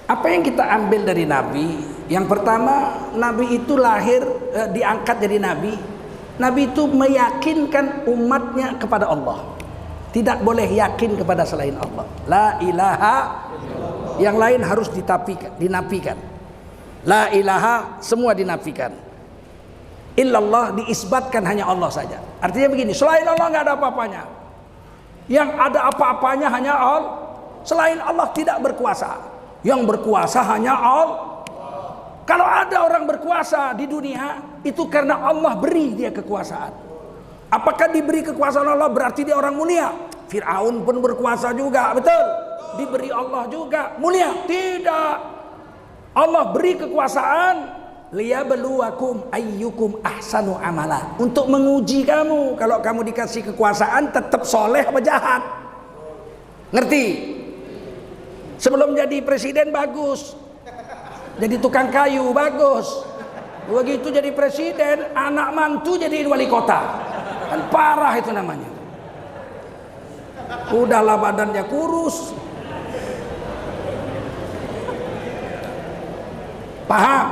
Apa yang kita ambil dari Nabi? Yang pertama, Nabi itu lahir, diangkat jadi Nabi. Nabi itu meyakinkan umatnya kepada Allah. Tidak boleh yakin kepada selain Allah. La ilaha, yang lain harus dinafikan. La ilaha, semua dinafikan. Illallah, diisbatkan hanya Allah saja. Artinya begini, selain Allah nggak ada apa-apanya. Yang ada apa-apanya hanya Allah. Selain Allah tidak berkuasa. Yang berkuasa hanya Allah. Kalau ada orang berkuasa di dunia, itu karena Allah beri dia kekuasaan. Apakah diberi kekuasaan Allah berarti dia orang mulia? Fir'aun pun berkuasa juga, betul? Diberi Allah juga mulia? Tidak. Allah beri kekuasaan liyabluwakum ayyukum ahsanu amala, untuk menguji kamu. Kalau kamu dikasih kekuasaan tetap soleh apa jahat? Ngerti? Sebelum jadi presiden bagus, jadi tukang kayu bagus. Begitu jadi presiden, anak mantu jadi wali kota, kan parah itu namanya. Udahlah badannya kurus. Paham?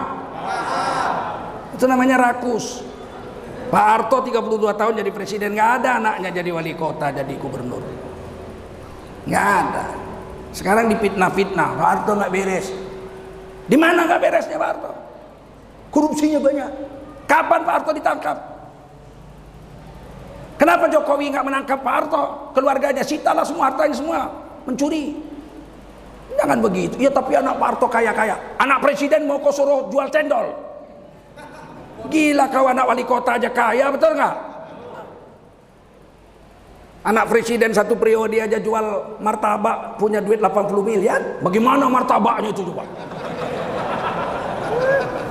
Itu namanya rakus. Pak Harto 32 tahun jadi presiden, nggak ada anaknya jadi wali kota, jadi gubernur. Nggak ada. Sekarang difitnah-fitnah, Pak Harto nggak beres. Di mana nggak beresnya Pak Harto? Korupsinya banyak. Kapan Pak Harto ditangkap? Kenapa Jokowi nggak menangkap Pak Harto? Keluarganya sitalah semua hartanya, semua mencuri. Jangan begitu. Ya tapi anak Pak Harto kaya-kaya. Anak presiden mau kau suruh jual cendol? Gila kau, anak wali kota aja kaya, betul nggak? Anak presiden satu periode aja jual martabak punya duit 80 miliar. Bagaimana martabaknya itu coba?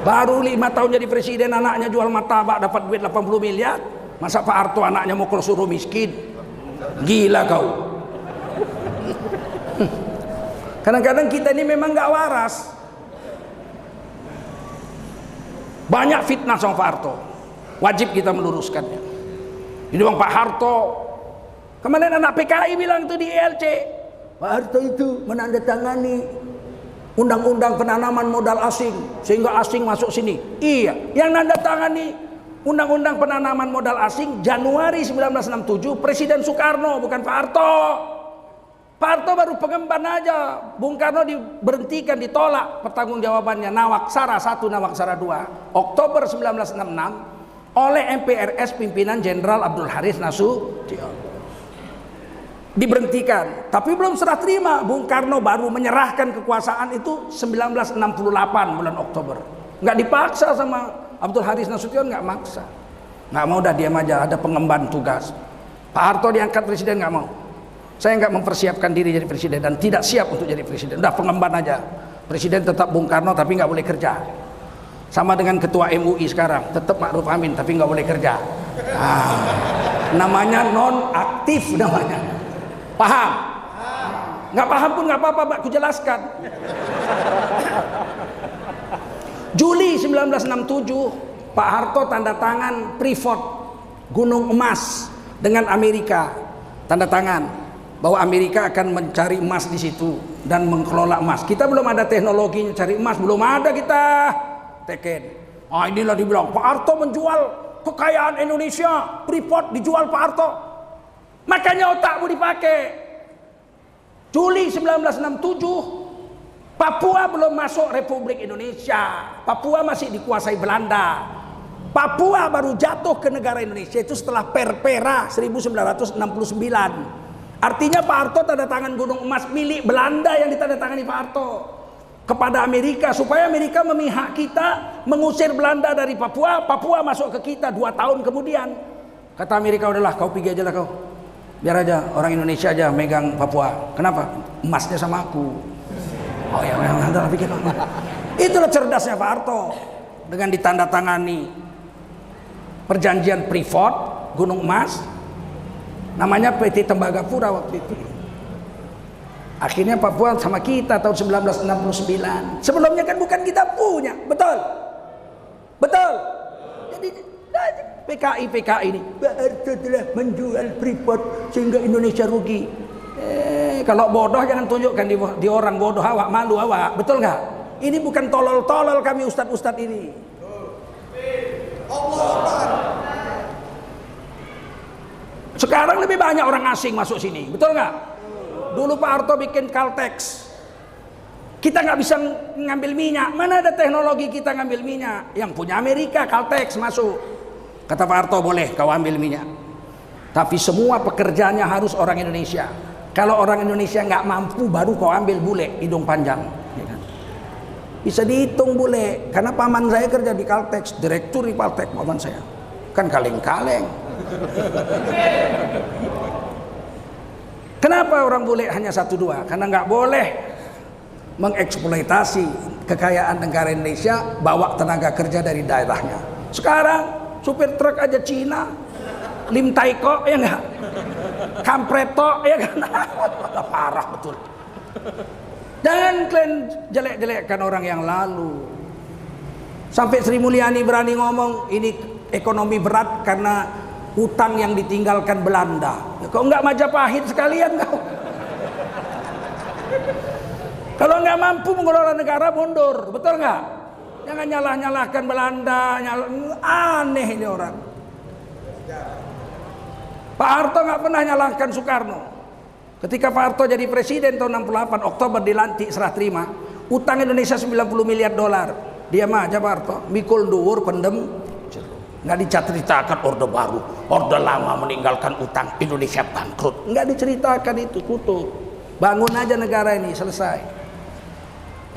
Baru 5 tahun jadi presiden anaknya jual martabak dapat duit 80 miliar. Masa Pak Harto anaknya mau suruh miskin? Gila kau. Kadang-kadang kita ini memang gak waras. Banyak fitnah sama Pak Harto. Wajib kita meluruskannya. Jadi bang Pak Harto, kemarin anak PKI bilang itu di ILC, Pak Harto itu menandatangani undang-undang penanaman modal asing sehingga asing masuk sini. Iya, yang nandatangani undang-undang penanaman modal asing Januari 1967 Presiden Soekarno, bukan Pak Harto. Pak Harto baru pengemban aja. Bung Karno diberhentikan, ditolak pertanggungjawabannya. Nawaksara 1, Nawaksara 2 Oktober 1966 oleh MPRS pimpinan Jenderal Abdul Haris Nasution. Diberhentikan, tapi belum serah terima. Bung Karno baru menyerahkan kekuasaan itu 1968 bulan Oktober. Nggak dipaksa sama Abdul Haris Nasution, nggak maksa. Nggak mau, dah diam aja, ada pengemban tugas. Pak Harto diangkat presiden, nggak mau. Saya nggak mempersiapkan diri jadi presiden dan tidak siap untuk jadi presiden. Udah pengemban aja. Presiden tetap Bung Karno tapi nggak boleh kerja. Sama dengan ketua MUI sekarang, tetap Ma'ruf Amin tapi nggak boleh kerja. Namanya non aktif namanya. Paham? Nggak paham pun nggak apa-apa, Pak, aku jelaskan. Juli 1967 Pak Harto tanda tangan Freeport Gunung Emas dengan Amerika. Tanda tangan bahwa Amerika akan mencari emas di situ dan mengelola emas. Kita belum ada teknologinya cari emas, belum ada kita. Teken. Inilah dibilang Pak Harto menjual kekayaan Indonesia, Freeport dijual Pak Harto. Makanya otakmu dipakai. Juli 1967 Papua belum masuk Republik Indonesia. Papua masih dikuasai Belanda. Papua baru jatuh ke negara Indonesia itu setelah Perpera 1969. Artinya Pak Harto tanda tangan gunung emas milik Belanda yang ditandatangani Pak Harto kepada Amerika supaya Amerika memihak kita, mengusir Belanda dari Papua. Papua masuk ke kita 2 tahun kemudian. Kata Amerika, udahlah kau pergi aja lah kau. Biar aja orang Indonesia aja megang Papua. Kenapa? Emasnya sama aku. Oh ya, adalah pikir. Itulah cerdasnya Pak Harto dengan ditandatangani perjanjian Freeport Gunung Emas, namanya PT Tembagapura waktu itu. Akhirnya Papua sama kita tahun 1969. Sebelumnya kan bukan kita punya, betul? Betul. Jadi PKI ini Pak Harto telah menjual Freeport sehingga Indonesia rugi. Kalau bodoh jangan tunjukkan di orang bodoh, awak malu awak, betul nggak? Ini bukan tolol-tolol kami ustadz-ustadz ini. Sekarang lebih banyak orang asing masuk sini, betul nggak? Dulu Pak Harto bikin Caltex, kita nggak bisa ngambil minyak. Mana ada teknologi kita ngambil minyak? Yang punya Amerika, Caltex masuk. Kata Pak Harto, boleh kau ambil minyak, tapi semua pekerjaannya harus orang Indonesia. Kalau orang Indonesia nggak mampu, baru kau ambil bule hidung panjang. Bisa dihitung bule, karena paman saya kerja di Caltex, direktur di Caltex paman saya. Kan kaleng-kaleng. Kenapa orang bule hanya 1-2? Karena nggak boleh mengeksploitasi kekayaan negara Indonesia, bawa tenaga kerja dari daerahnya. Sekarang supir truk aja Cina, Lim Taiko ya nggak, Kampreto ya kan, parah betul. Jangan kalian jelek-jelekkan orang yang lalu. Sampai Sri Mulyani berani ngomong ini ekonomi berat karena utang yang ditinggalkan Belanda. Ya, kok nggak Majapahit sekalian kau? Kalau nggak mampu mengelola negara, mundur, betul nggak? Jangan nyalah-nyalahkan Belanda, aneh ini orang. Pak Harto nggak pernah nyalahkan Soekarno. Ketika Pak Harto jadi presiden tahun 68 Oktober dilantik serah terima, utang Indonesia 90 miliar dolar. Diam aja Pak Harto, mikul dhuwur pendem. Nggak diceritakan Orde Baru, Orde Lama meninggalkan utang, Indonesia bangkrut. Nggak diceritakan itu, kutuk. Bangun aja negara ini, selesai.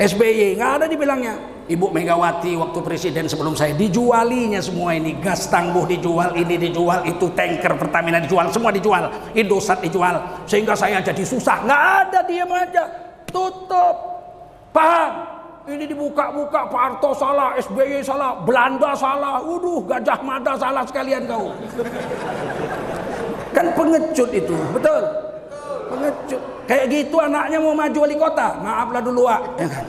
SBY nggak ada dibilangnya. Ibu Megawati waktu presiden sebelum saya, dijualinya semua ini. Gas tangguh dijual, ini dijual, itu tanker Pertamina dijual, semua dijual. Indosat dijual, sehingga saya jadi susah. Nggak ada, diam aja, tutup. Paham? Ini dibuka-buka, Pak Harto salah, SBY salah, Belanda salah, Gajah Mada salah sekalian kau. Kan pengecut itu, betul? Pengecut. Kayak gitu anaknya mau maju wali kota, maaflah dulu Wak. Ya kan?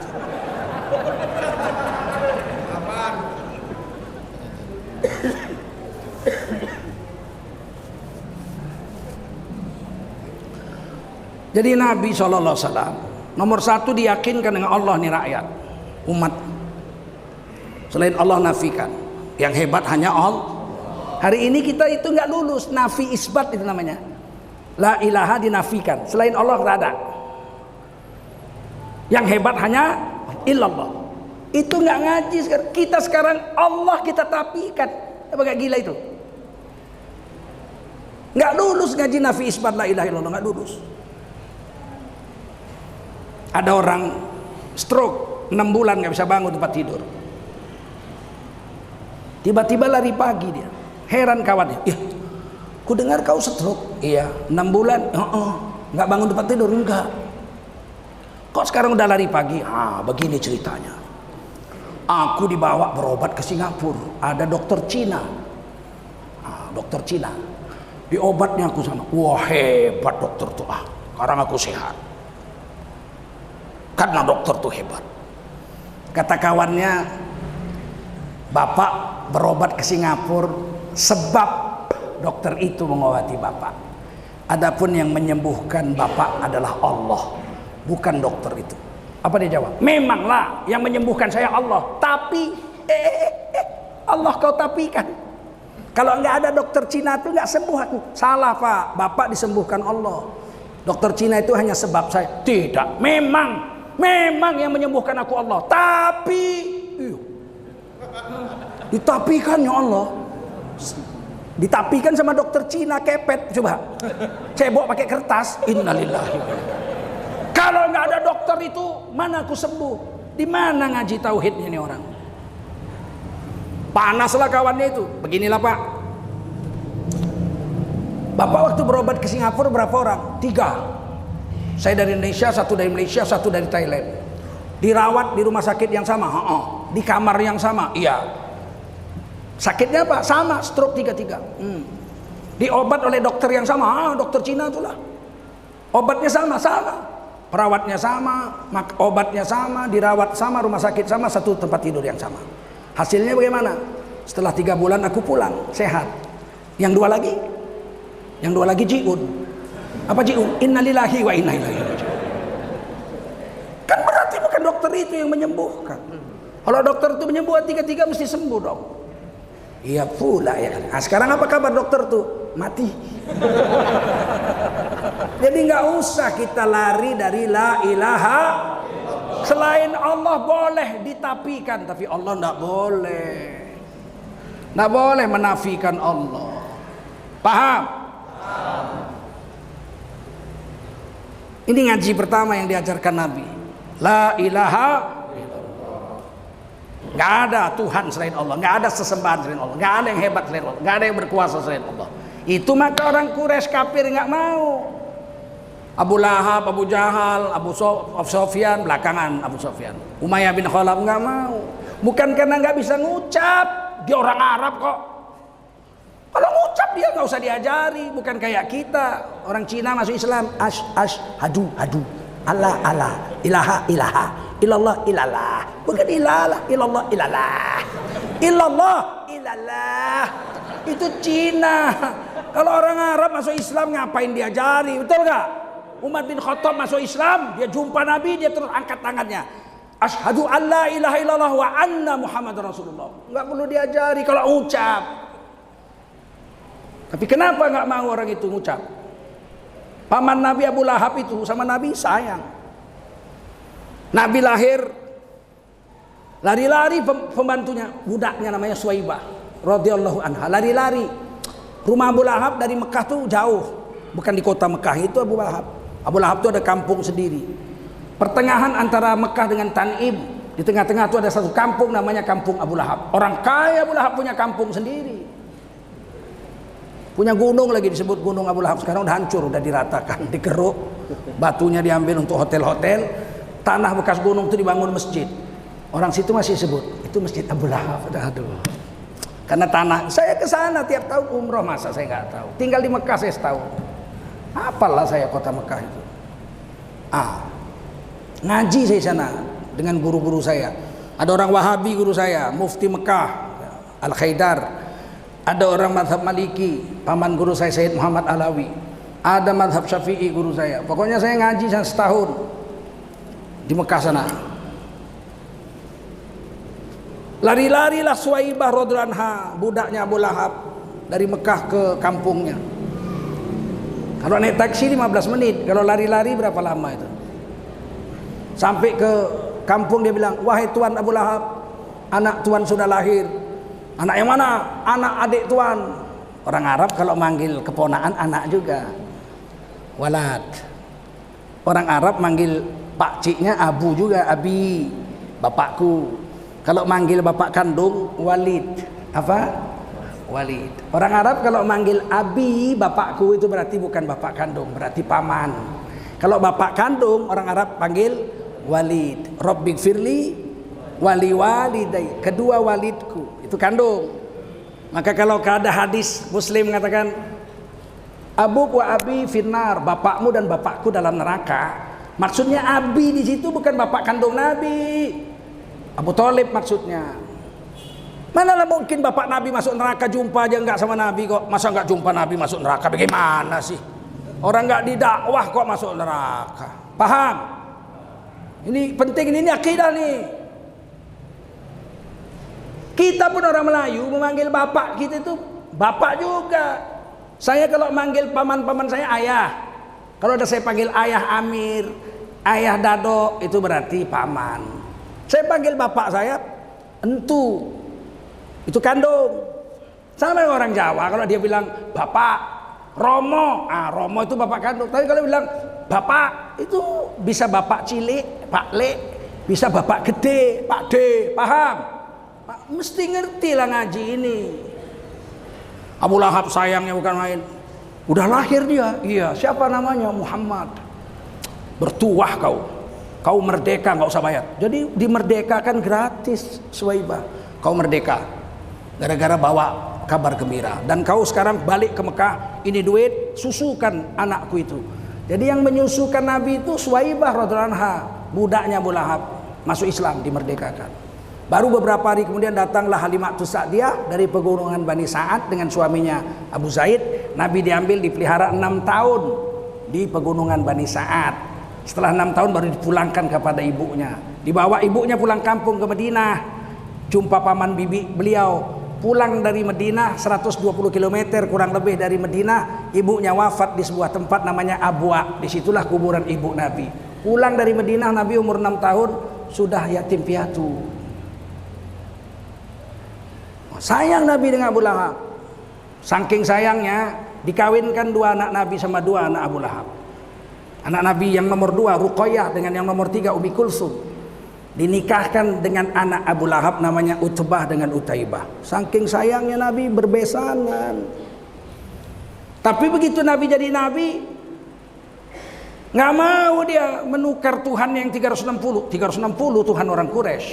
Jadi Nabi SAW nomor 1 diyakinkan dengan Allah nih rakyat. Umat selain Allah nafikan, yang hebat hanya Allah. Hari ini kita itu nggak lulus nafi isbat, itu namanya la ilaha dinafikan, selain Allah nggak ada. Yang hebat hanya illallah. Itu nggak ngaji sekarang. Kita sekarang Allah kita tafikan, apa gak gila itu? Nggak lulus ngaji nafi isbat la ilaha illallah, nggak lulus. Ada orang stroke 6 bulan nggak bisa bangun tempat tidur. Tiba-tiba lari pagi dia. Heran kawannya, ku dengar kau stroke. Iya, 6 bulan. Nggak bangun tempat tidur, enggak. Kok sekarang udah lari pagi? Begini ceritanya. Aku dibawa berobat ke Singapura. Ada dokter Cina. Dokter Cina. Di obatnya aku sana. Wah, hebat dokter tuh. Sekarang aku sehat. Karena dokter tuh hebat. Kata kawannya, bapak berobat ke Singapura sebab dokter itu mengobati bapak. Adapun yang menyembuhkan bapak adalah Allah, bukan dokter itu. Apa dia jawab? Memanglah yang menyembuhkan saya Allah, tapi Allah kau tapikan. Kalau nggak ada dokter Cina itu nggak sembuh aku. Salah pak, bapak disembuhkan Allah. Dokter Cina itu hanya sebab saya. Tidak, memang yang menyembuhkan aku Allah, tapi ditapikan ya Allah. Ditapikan sama dokter Cina kepet. Coba cebok pakai kertas. Innalillahi. Kalau nggak ada dokter itu, mana aku sembuh? Di mana ngaji tauhidnya ini orang? Panaslah kawannya itu. Beginilah pak. Bapak waktu berobat ke Singapura berapa orang? 3. Saya dari Indonesia, 1 dari Malaysia, 1 dari Thailand. Dirawat di rumah sakit yang sama. Di kamar yang sama. Iya. Sakitnya apa? Sama, stroke 3. Diobat oleh dokter yang sama. Dokter Cina itulah. Obatnya sama. Perawatnya sama, obatnya sama, dirawat sama, rumah sakit sama, 1 tempat tidur yang sama. Hasilnya bagaimana? Setelah 3 bulan aku pulang, sehat. Yang 2 lagi? Yang 2 lagi jiun. Apa jiun? Innalillahi wa inna ilaihi raji'un. Kan berarti bukan dokter itu yang menyembuhkan. Kalau dokter itu menyembuhkan 3 mesti sembuh dong. Iya pula ya. Nah, sekarang apa kabar dokter tuh? Mati. Jadi nggak usah kita lari dari la ilaha. Selain Allah boleh ditapikan, tapi Allah nggak boleh. Nggak boleh menafikan Allah. Paham? Ini ngaji pertama yang diajarkan Nabi. La ilaha. Nggak ada Tuhan selain Allah, nggak ada sesembahan selain Allah, nggak ada yang hebat selain Allah, nggak ada yang berkuasa selain Allah. Itu maka orang Quraisy kafir nggak mau. Abu Lahab, Abu Jahal, Abu Sofyan, belakangan Abu Sofyan, Umayyah bin Khalaf nggak mau. Bukan karena nggak bisa ngucap, dia orang Arab kok. Kalau ngucap dia nggak usah diajari, bukan kayak kita orang Cina masuk Islam, hadu, Allah, ilaha, illallah, ilallah, bukan ilallah, illallah, ilallah. Itu Cina. Kalau orang Arab masuk Islam ngapain diajari, betul gak? Umar bin Khattab masuk Islam, dia jumpa Nabi, dia terus angkat tangannya. Asyhadu an la ilaha illallah wa anna Muhammad Rasulullah. Nggak perlu diajari kalau ucap. Tapi kenapa nggak mau orang itu ngucap? Paman Nabi Abu Lahab itu sama Nabi sayang. Nabi lahir, lari-lari pembantunya, budaknya namanya Suwaibah radhiyallahu anha, lari-lari. Rumah Abu Lahab dari Mekah tuh jauh, bukan di kota Mekah itu Abu Lahab. Abu Lahab tuh ada kampung sendiri. Pertengahan antara Mekah dengan Tan'im, di tengah-tengah tuh ada satu kampung namanya Kampung Abu Lahab. Orang kaya Abu Lahab punya kampung sendiri. Punya gunung lagi disebut Gunung Abu Lahab. Sekarang udah hancur, udah diratakan, dikeruk. Batunya diambil untuk hotel-hotel. Tanah bekas gunung itu dibangun masjid. Orang situ masih sebut itu Masjid Abu Lahab. Aduh. Karena tanah, saya ke sana tiap tahun umroh, masa saya nggak tahu. Tinggal di Mekah saya setahun. Apalah saya kota Mekah itu. Ngaji saya sana dengan guru-guru saya. Ada orang Wahabi guru saya, Mufti Mekah Al-Khaidar. Ada orang madhab Maliki, paman guru saya Sayyid Muhammad Alawi. Ada madhab Syafi'i guru saya. Pokoknya saya ngaji setahun di Mekah sana. Lari-larilah Suwaibah radhiyallahu anha, budaknya Abu Lahab, dari Mekah ke kampungnya. Kalau naik taksi 15 menit, kalau lari-lari berapa lama itu? Sampai ke kampung dia bilang, "Wahai tuan Abu Lahab, anak tuan sudah lahir." Anak yang mana? Anak adik tuan. Orang Arab kalau manggil keponakan anak juga. Walad. Orang Arab manggil pakciknya Abu juga, Abi, bapakku. Kalau manggil bapak kandung, Walid. Apa? Walid. Orang Arab kalau manggil abi, bapakku, itu berarti bukan bapak kandung, berarti paman. Kalau bapak kandung, orang Arab panggil Walid. Rabbi firli wali walidai, kedua walidku, itu kandung. Maka kalau ada hadis Muslim mengatakan abuk wa abi finnar, bapakmu dan bapakku dalam neraka, maksudnya abi di situ bukan bapak kandung Nabi, Abu Thalib maksudnya. Manalah mungkin bapak Nabi masuk neraka, jumpa aja enggak sama Nabi kok. Masa enggak jumpa Nabi masuk neraka? Bagaimana sih? Orang enggak didakwah kok masuk neraka. Paham? Ini penting, ini akidah nih. Kita pun orang Melayu memanggil bapak kita itu bapak juga. Saya kalau manggil paman-paman saya ayah. Kalau ada saya panggil ayah Amir, ayah Dado, itu berarti paman. Saya panggil bapak saya entu, itu kandung. Sama dengan orang Jawa, kalau dia bilang bapak Romo, Romo itu bapak kandung. Tapi kalau bilang bapak, itu bisa bapak cilik, Pak Le, bisa bapak gede, Pak D. Paham? Mesti ngerti lah ngaji ini. Abu Lahab sayangnya bukan main. Udah lahir dia, iya. Siapa namanya? Muhammad. Bertuah kau merdeka, nggak usah bayar. Jadi dimerdekakan gratis, Suwaibah. Kau merdeka gara-gara bawa kabar gembira. Dan kau sekarang balik ke Mekah, ini duit, susukan anakku itu. Jadi yang menyusukan Nabi itu Suwaibah radhiyallahu anha, budaknya Abu Lahab, masuk Islam, dimerdekakan. Baru beberapa hari kemudian datanglah Halimatus Sa'diyah dari pegunungan Bani Sa'ad dengan suaminya Abu Zaid. Nabi diambil, dipelihara 6 tahun di pegunungan Bani Sa'ad. Setelah 6 tahun baru dipulangkan kepada ibunya. Dibawa ibunya pulang kampung ke Madinah. Jumpa paman bibi beliau. Pulang dari Madinah 120 km kurang lebih dari Madinah, ibunya wafat di sebuah tempat namanya Abwa. Disitulah kuburan ibu Nabi. Pulang dari Madinah, Nabi umur 6 tahun sudah yatim piatu. Sayang Nabi dengan Abu Lahab. Saking sayangnya dikawinkan 2 anak Nabi sama 2 anak Abu Lahab. Anak Nabi yang nomor 2 Ruqayyah dengan yang nomor 3 Ummi Kulsum dinikahkan dengan anak Abu Lahab namanya Utbah dengan Utaibah. Saking sayangnya Nabi berbesanan. Tapi begitu Nabi jadi Nabi, nggak mau dia menukar Tuhan yang 360 Tuhan orang Quraisy.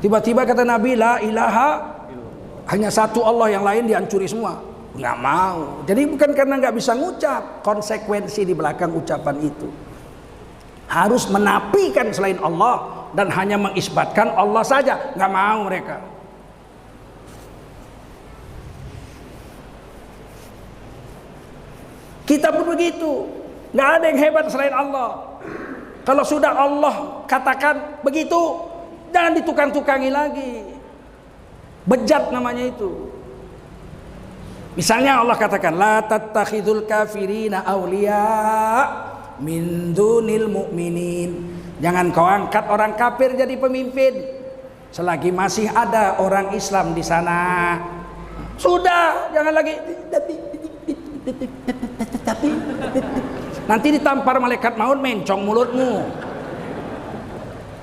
Tiba-tiba kata Nabi, la ilaha, hanya satu Allah, yang lain dihancuri semua. Nggak mau. Jadi bukan karena nggak bisa ngucap, konsekuensi di belakang ucapan itu. Harus menafikan selain Allah dan hanya mengisbatkan Allah saja. Nggak mau mereka. Kita pun begitu. Nggak ada yang hebat selain Allah. Kalau sudah Allah katakan begitu, jangan ditukang-tukangi lagi. Bejat namanya itu. Misalnya Allah katakan la tattakhidul kafirina awliya min dunil mu'minin. Jangan kau angkat orang kafir jadi pemimpin selagi masih ada orang Islam di sana. Sudah, jangan lagi nanti ditampar malaikat maut, mencong mulutmu.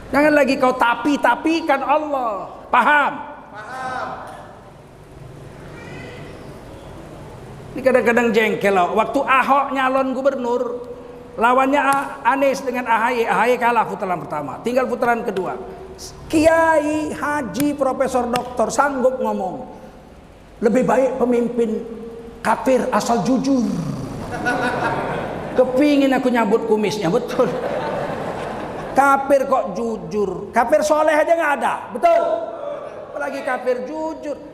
Jangan lagi kau tapi-tapikan Allah. Paham? Ini kadang-kadang jengkel loh. Waktu Ahok nyalon gubernur, lawannya Anies dengan AHY. AHY kalah putaran pertama, tinggal putaran kedua. Kiai, haji, profesor, doktor sanggup ngomong, lebih baik pemimpin kafir asal jujur. Kepingin aku nyabut kumisnya, betul. Kafir kok jujur, kafir soleh aja nggak ada, betul. Apalagi kafir jujur.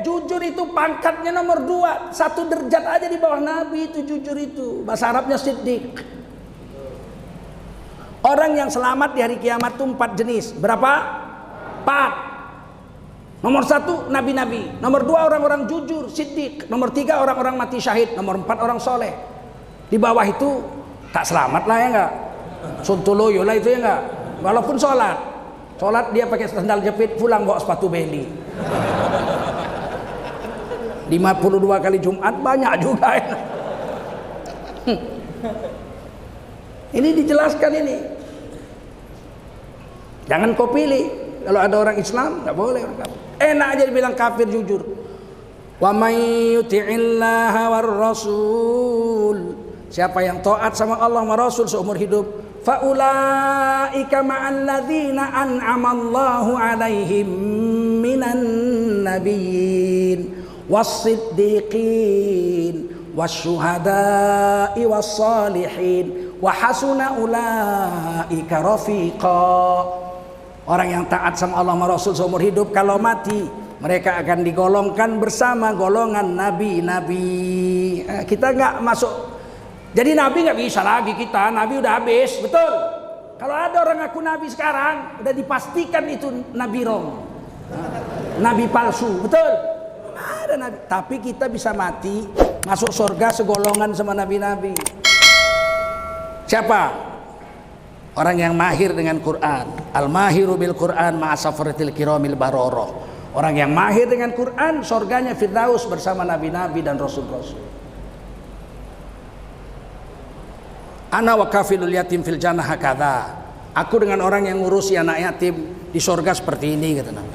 Jujur itu pangkatnya nomor 2, 1 derajat aja di bawah Nabi itu jujur itu. Bahasa Arabnya siddiq. Orang yang selamat di hari kiamat itu 4 jenis. Berapa? 4. Nomor 1 nabi-nabi, nomor 2 orang-orang jujur, siddiq, nomor 3 orang-orang mati syahid, nomor 4 orang soleh. Di bawah itu tak selamat lah ya enggak? Sontoloyo lah itu ya enggak? Walaupun sholat dia pakai sandal jepit, pulang bawa sepatu beli. 52 kali Jumat banyak juga ya. Ini dijelaskan ini. Jangan kau pilih. Kalau ada orang Islam nggak boleh orang kafir. Enak aja dibilang kafir jujur. Wa may yuti'illaha war rasul, siapa yang taat sama Allah sama Rasul seumur hidup, fa ulaika ma'al ladzina an'amallahu 'alaihim minan nabiyyin was-siddiqin wasyuhada'i was-salihin wa hasuna ulaika rafiqa. Orang yang taat sama Allah sama Rasul seumur hidup, kalau mati mereka akan digolongkan bersama golongan nabi-nabi. Kita nggak masuk, jadi nabi nggak bisa lagi kita, nabi udah habis, betul. Kalau ada orang ngaku nabi sekarang, udah dipastikan itu nabi wrong, nabi palsu, betul. Ada nabi, tapi kita bisa mati masuk surga segolongan sama nabi-nabi. Siapa? Orang yang mahir dengan Quran. Al-mahiru bil Quran ma'asafaratil kiramil baroroh. Orang yang mahir dengan Quran, surganya Firdaus bersama nabi-nabi dan rasul-rasul. Ana wa kafilul yatim fil jannah hakadha. Aku dengan orang yang ngurusi anak yatim di surga seperti ini, kata Nabi.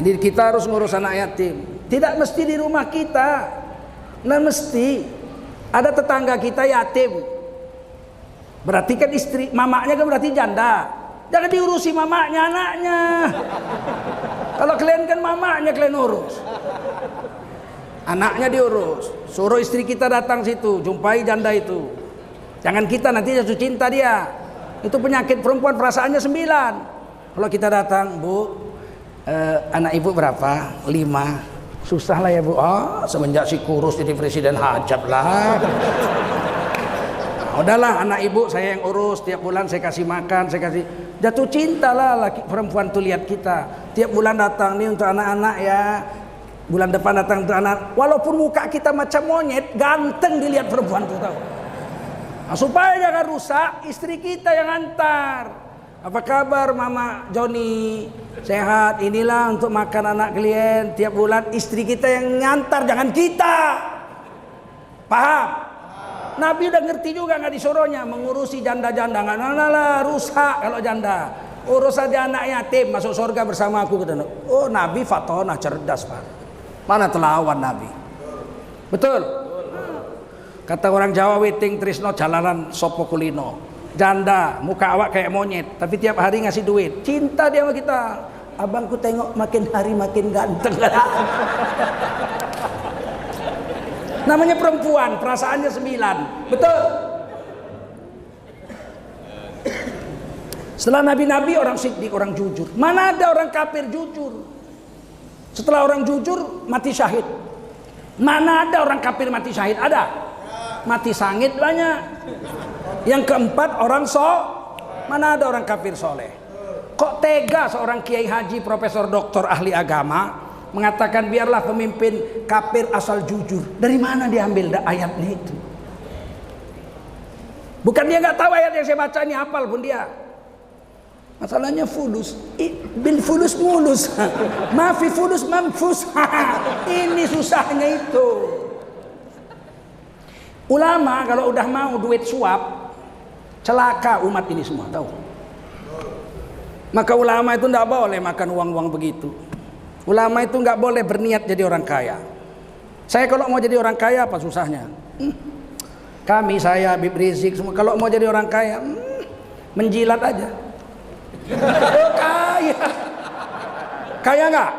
Jadi kita harus ngurus anak yatim. Tidak mesti di rumah kita. Nah mesti ada tetangga kita yatim. Berarti kan istri, mamanya kan berarti janda. Jangan diurusi mamanya, anaknya. Kalau kalian kan mamanya kalian urus, anaknya diurus. Suruh istri kita datang situ, jumpai janda itu. Jangan kita nanti jatuh cinta dia. Itu penyakit perempuan, perasaannya 9. Kalau kita datang, Bu, anak ibu berapa? 5. Susah lah ya Bu. Semenjak si kurus jadi presiden hajab lah. Udahlah, anak ibu saya yang urus, tiap bulan saya kasih makan, saya kasih. Jatuh cinta lah laki perempuan tuh lihat kita. Tiap bulan datang nih untuk anak-anak ya. Bulan depan datang untuk anak. Walaupun muka kita macam monyet, ganteng dilihat perempuan tuh tahu. Nah, supaya jangan rusak, istri kita yang antar. Apa kabar Mama Joni? Sehat? Inilah untuk makan anak kalian tiap bulan. Istri kita yang ngantar, jangan kita. Paham? Nabi udah ngerti juga, nggak disuruhnya mengurusi janda-janda, nggak lah rusak kalau janda. Urus saja anak yatim masuk surga bersama aku, kata. Oh Nabi fatonah, cerdas Pak. Mana telawan Nabi? Betul. Kata orang Jawa, weting trisno jalanan sopo kulino. Janda muka awak kayak monyet, tapi tiap hari ngasih duit. Cinta dia sama kita. Abangku tengok makin hari makin ganteng. Namanya perempuan, perasaannya 9. Betul. Setelah nabi-nabi orang siddiq, orang jujur. Mana ada orang kafir jujur? Setelah orang jujur mati syahid. Mana ada orang kafir mati syahid? Ada. Mati sangit banyak. Yang keempat orang mana ada orang kafir soleh? Kok tega seorang kiai haji, profesor, doktor, ahli agama mengatakan biarlah pemimpin kafir asal jujur? Dari mana diambil ayatnya itu? Bukan dia nggak tahu ayat yang saya baca ini, hafal pun dia. Masalahnya fulus, bil fulus mulus, mafi fulus mamfus. Ini susahnya itu. Ulama kalau udah mau duit suap, celaka umat ini semua, tahu? Maka ulama itu nggak boleh makan uang-uang begitu. Ulama itu nggak boleh berniat jadi orang kaya. Saya kalau mau jadi orang kaya apa susahnya? Kami, saya, Habib Rizik semua kalau mau jadi orang kaya, menjilat aja. Kaya, kaya nggak?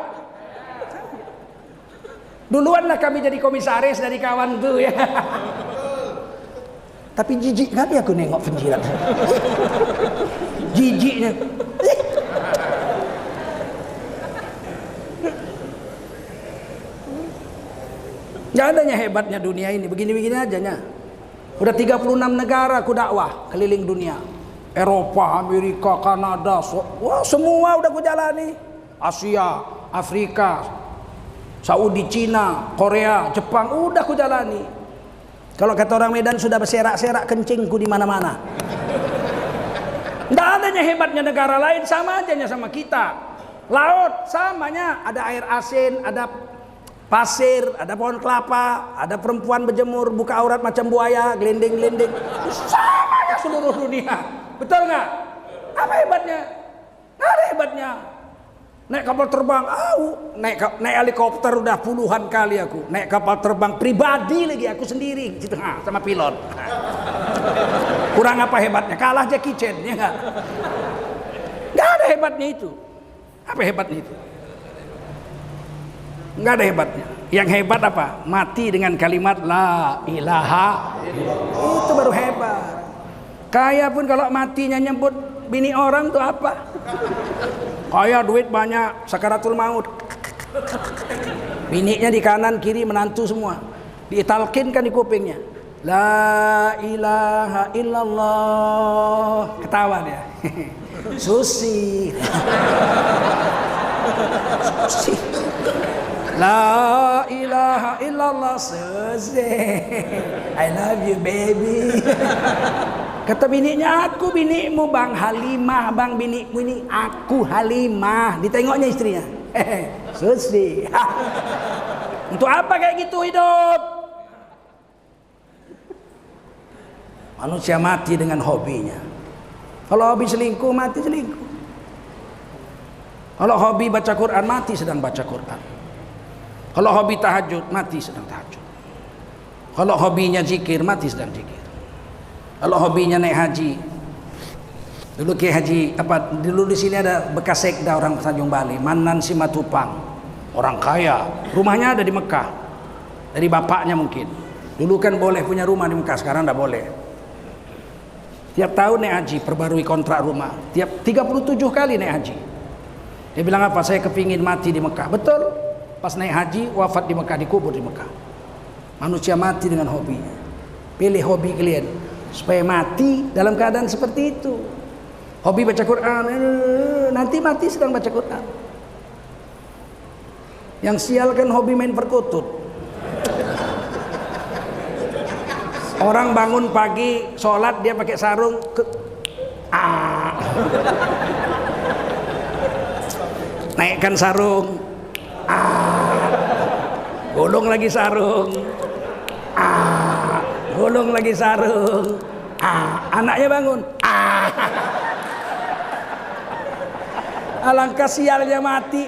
Duluanlah kami jadi komisaris dari kawan tuh ya. Tapi jijik kali aku nengok penjilat. Jijiknya. Gak adanya hebatnya dunia ini, begini-begini aja. Udah 36 negara aku dakwah keliling dunia. Eropa, Amerika, Kanada, semua udah aku jalani. Asia, Afrika, Saudi, Cina, Korea, Jepang, udah aku jalani. Kalau kata orang Medan sudah berserak-serak kencingku di mana-mana. Nggak adanya hebatnya negara lain, sama aja sama kita. Laut samanya, ada air asin, ada pasir, ada pohon kelapa, ada perempuan berjemur buka aurat macam buaya, gelinding-gelinding. Samanya seluruh dunia. Betul nggak? Apa hebatnya? Nggak ada hebatnya. Naik kapal terbang, naik helikopter udah puluhan kali aku. Naik kapal terbang pribadi lagi aku sendiri di tengah sama pilot. Kurang apa hebatnya? Kalah Jackie Chan, ya enggak? Enggak ada hebatnya itu. Apa hebatnya itu? Enggak ada hebatnya. Yang hebat apa? Mati dengan kalimat la ilaha illallah. Itu baru hebat. Kaya pun kalau matinya nyebut bini orang tuh apa? Kaya duit banyak, sakaratul maut. Bininya di kanan kiri menantu semua. Ditalkinkan di kupingnya. La ilaha illallah. Ketawa dia. Susi. Susi. La ilaha illallah. Susi. I love you baby. Kata bininya, aku binimu bang Halimah, bang binimu ini aku Halimah. Ditengoknya istrinya. Susi. Untuk apa kayak gitu hidup? Manusia mati dengan hobinya. Kalau hobi selingkuh, mati selingkuh. Kalau hobi baca Quran, mati sedang baca Quran. Kalau hobi tahajud, mati sedang tahajud. Kalau hobinya zikir, mati sedang zikir. Kalau hobinya naik haji, dulu ke haji apa? Dulu di sini ada bekas sekda orang Tanjung Bali, Manan Simatupang, orang kaya, rumahnya ada di Mekah, dari bapaknya mungkin. Dulu kan boleh punya rumah di Mekah, sekarang tidak boleh. Tiap tahun naik haji, perbarui kontrak rumah. Tiap 37 kali naik haji. Dia bilang apa? Saya kepingin mati di Mekah. Betul. Pas naik haji, wafat di Mekah, dikubur di Mekah. Manusia mati dengan hobinya. Pilih hobi kalian supaya mati dalam keadaan seperti itu. Hobi baca Quran, nanti mati sedang baca Quran. Yang sial kan hobi main perkutut. Orang bangun pagi sholat dia pakai sarung naikkan sarung, gulung lagi sarung, gulung lagi sarung, anaknya bangun, alangkah sialnya mati,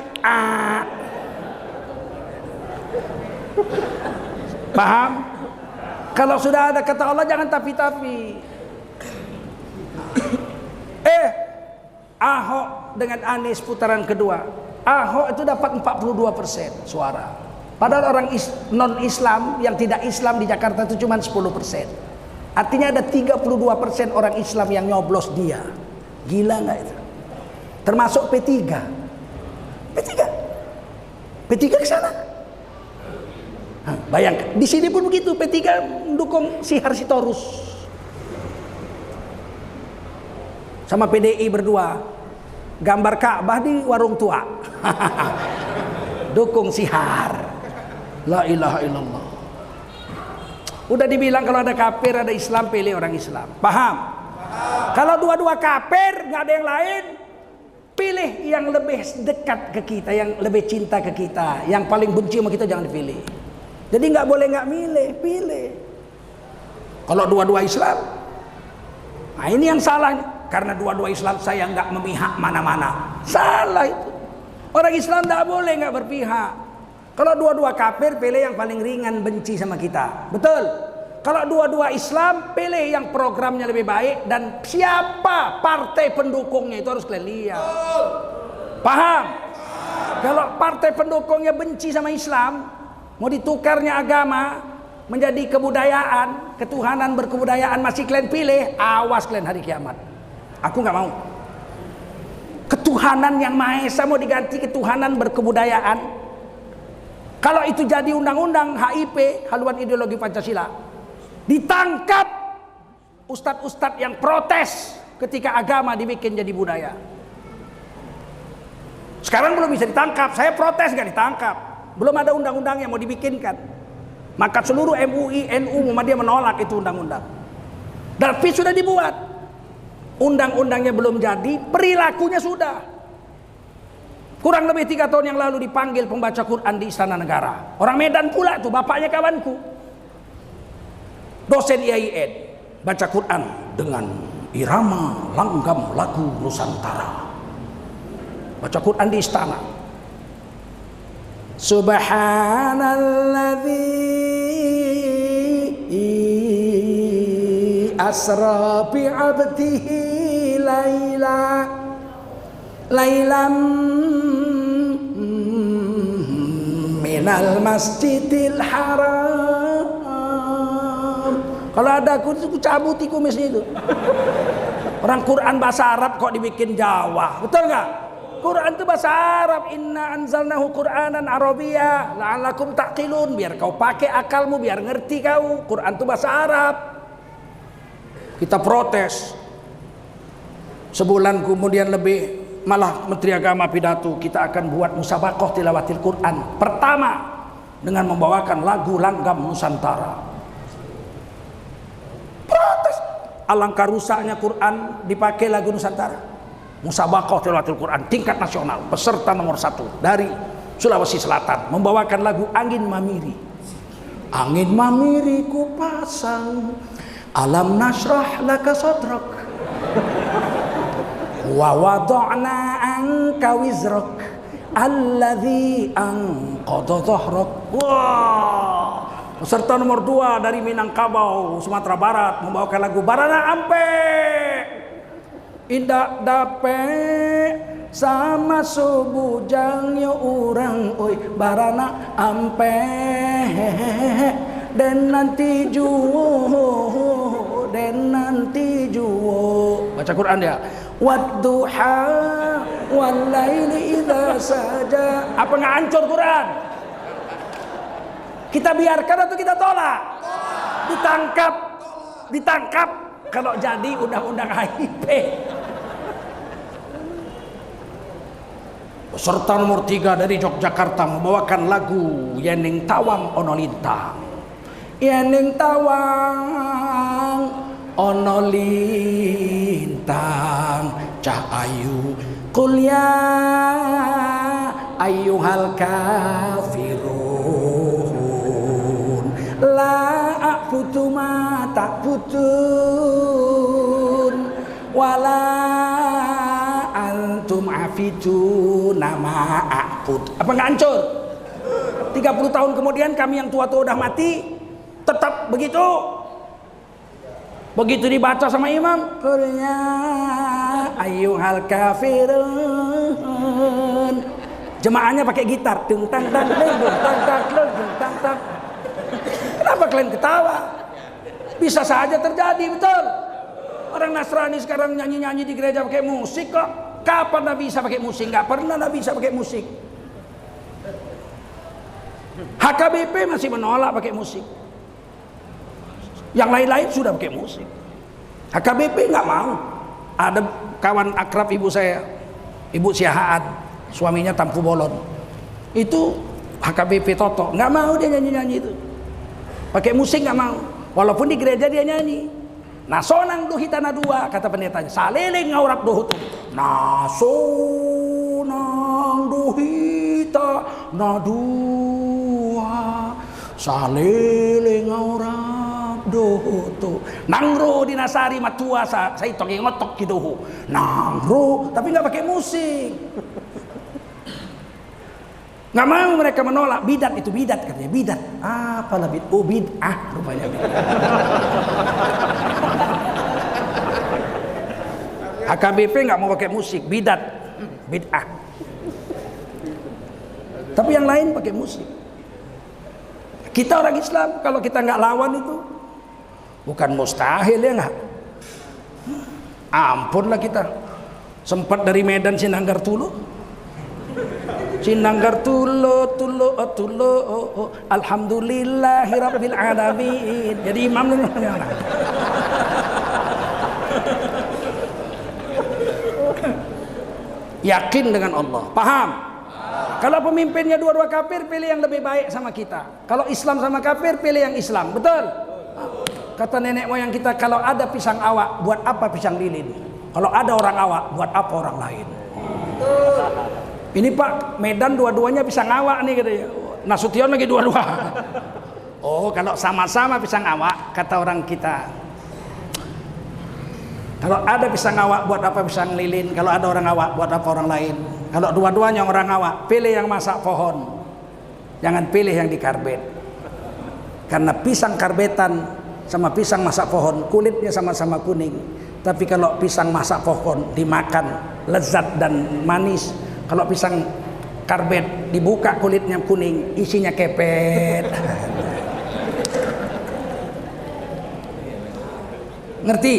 paham? Kalau sudah ada kata Allah jangan tapi-tapi. Ahok dengan Anies putaran kedua, Ahok itu dapat 42% suara. Padahal orang non-Islam yang tidak Islam di Jakarta itu cuma 10%. Artinya ada 32% orang Islam yang nyoblos dia. Gila nggak itu? Termasuk P3. P3 ke sana. Bayangkan, di sini pun begitu. P3 mendukung si Harsitorus sama PDI berdua. Gambar Ka'bah di warung tua. Dukung Sihar. La ilaha illallah. Udah dibilang kalau ada kafir ada Islam, pilih orang Islam. Paham? Kalau dua-dua kafir nggak ada yang lain, pilih yang lebih dekat ke kita, yang lebih cinta ke kita. Yang paling benci sama kita jangan dipilih. Jadi nggak boleh nggak milih, pilih. Kalau dua-dua Islam, nah ini yang salah. Karena dua-dua Islam saya nggak memihak mana-mana. Salah itu. Orang Islam nggak boleh nggak berpihak. Kalau dua-dua kafir, pilih yang paling ringan benci sama kita. Betul. Kalau dua-dua Islam, pilih yang programnya lebih baik dan siapa partai pendukungnya itu harus kalian lihat. Paham? Kalau partai pendukungnya benci sama Islam, mau ditukarnya agama menjadi kebudayaan, ketuhanan berkebudayaan masih kalian pilih, awas kalian hari kiamat. Aku nggak mau. Ketuhanan yang Maha Esa mau diganti ketuhanan berkebudayaan. Kalau itu jadi undang-undang HIP, haluan ideologi Pancasila, ditangkap ustadz-ustadz yang protes ketika agama dibikin jadi budaya. Sekarang belum bisa ditangkap, saya protes nggak ditangkap. Belum ada undang-undang yang mau dibikinkan. Maka seluruh MUI, NU, Muhammadiyah menolak itu undang-undang. Tapi sudah dibuat. Undang-undangnya belum jadi, perilakunya sudah. Kurang lebih 3 tahun yang lalu dipanggil pembaca Quran di Istana Negara. Orang Medan pula tuh, bapaknya kawanku. Dosen IAIN, baca Quran dengan irama langgam lagu Nusantara. Baca Quran di istana. Subhanalladzi asra bi 'abdihi lailam minal masjidil haram. Kalau ada aku cabut kumisnya itu. Orang Quran bahasa Arab kok dibikin Jawa, betul nggak? Quran itu bahasa Arab. Inna anzalnahu Qur'anan Arabiyya la'allakum taqilun. Biar kau pakai akalmu, biar ngerti kau. Quran itu bahasa Arab. Kita protes. Sebulan kemudian lebih, malah Menteri Agama pidato, kita akan buat musabaqah tilawatil Quran. Pertama dengan membawakan lagu Langgam Nusantara. Protes. Alangkah rusaknya Quran dipakai lagu Nusantara. Musabaqah tilawatil Quran tingkat nasional, peserta nomor 1 dari Sulawesi Selatan membawakan lagu Angin Mamiri. Angin mamiri ku pasang, alam nasrah laka sadrak, wa wada'na anka wizrak alladzi anqadha dhahrak. Wah, peserta nomor 2 dari Minangkabau, Sumatera Barat membawakan lagu Barana Ampe. Indak dape sama subujangnya orang oi Barana Ampe dan nanti juo baca Quran dia. Wadduha wal laili idza saja. Apa nggak hancur Quran? Kita biarkan atau kita tolak? Ditangkap kalau jadi undang-undang HIP. Peserta nomor 3 dari Yogyakarta membawakan lagu Yeneng Tawang Ono Lintang. Yeneng Tawang Ono Lintang cah ayu kuliah ayyuhal kafirun la a'budu ma ta'budun wala antum afidun nama a'bud. Apa nggak hancur? 30 tahun kemudian kami yang tua-tua udah mati tetap begitu. Begitu dibaca sama imam, kurnya ayyuhal kafirun. Jemaahnya pakai gitar, dung tang tang dung tang tang dung tang tang. Kenapa kalian ketawa? Bisa saja terjadi, betul. Orang Nasrani sekarang nyanyi-nyanyi di gereja pakai musik kok. Kapan Nabi bisa pakai musik? Nggak pernah Nabi bisa pakai musik. HKBP masih menolak pakai musik. Yang lain-lain sudah pakai musik. HKBP nggak mau. Ada kawan akrab ibu saya, Ibu Siahaan, suaminya Tampu Bolon. Itu HKBP Toto, nggak mau dia nyanyi-nyanyi itu. Pakai musik nggak mau. Walaupun di gereja dia nyanyi. Nasonang duhi tanah 2 kata pendetanya. Saliling ngaurap dohu tuh. Nasonang duhi tanah 2 saliling ngaurap dohu tuh. Nangro di Nasari matua saya tongi ngotok gitu. Nangro tapi nggak pakai musik. Nggak mau mereka menolak. Bidat itu bidat katanya. Bidat apalah bidat? Oh bid'ah rupanya bidat. HKBP nggak mau pakai musik. Bidat bid'ah. Tapi yang lain pakai musik. Kita orang Islam kalau kita nggak lawan itu bukan mustahil ya nggak. Ampunlah kita. Sempat dari Medan Sinanggar Tulo. Sinanggar tulo alhamdulillahirabbil alamin. Jadi imam yakin dengan Allah, paham? Kalau pemimpinnya dua-dua kafir, pilih yang lebih baik sama kita. Kalau Islam sama kafir, pilih yang Islam, betul? Kata nenek moyang kita, kalau ada pisang awak, buat apa pisang lilin? Kalau ada orang awak, buat apa orang lain? Ini Pak, Medan dua-duanya pisang awak nih katanya. Nasution lagi dua-dua. Oh, kalau sama-sama pisang awak, kata orang kita. Kalau ada pisang awak, buat apa pisang lilin? Kalau ada orang awak, buat apa orang lain? Kalau dua-duanya orang awak, pilih yang masak pohon, jangan pilih yang di karbet. Karena pisang karbetan sama pisang masak pohon kulitnya sama-sama kuning, tapi kalau pisang masak pohon dimakan lezat dan manis. Kalau pisang karbet dibuka kulitnya kuning, isinya kepet. Ngerti?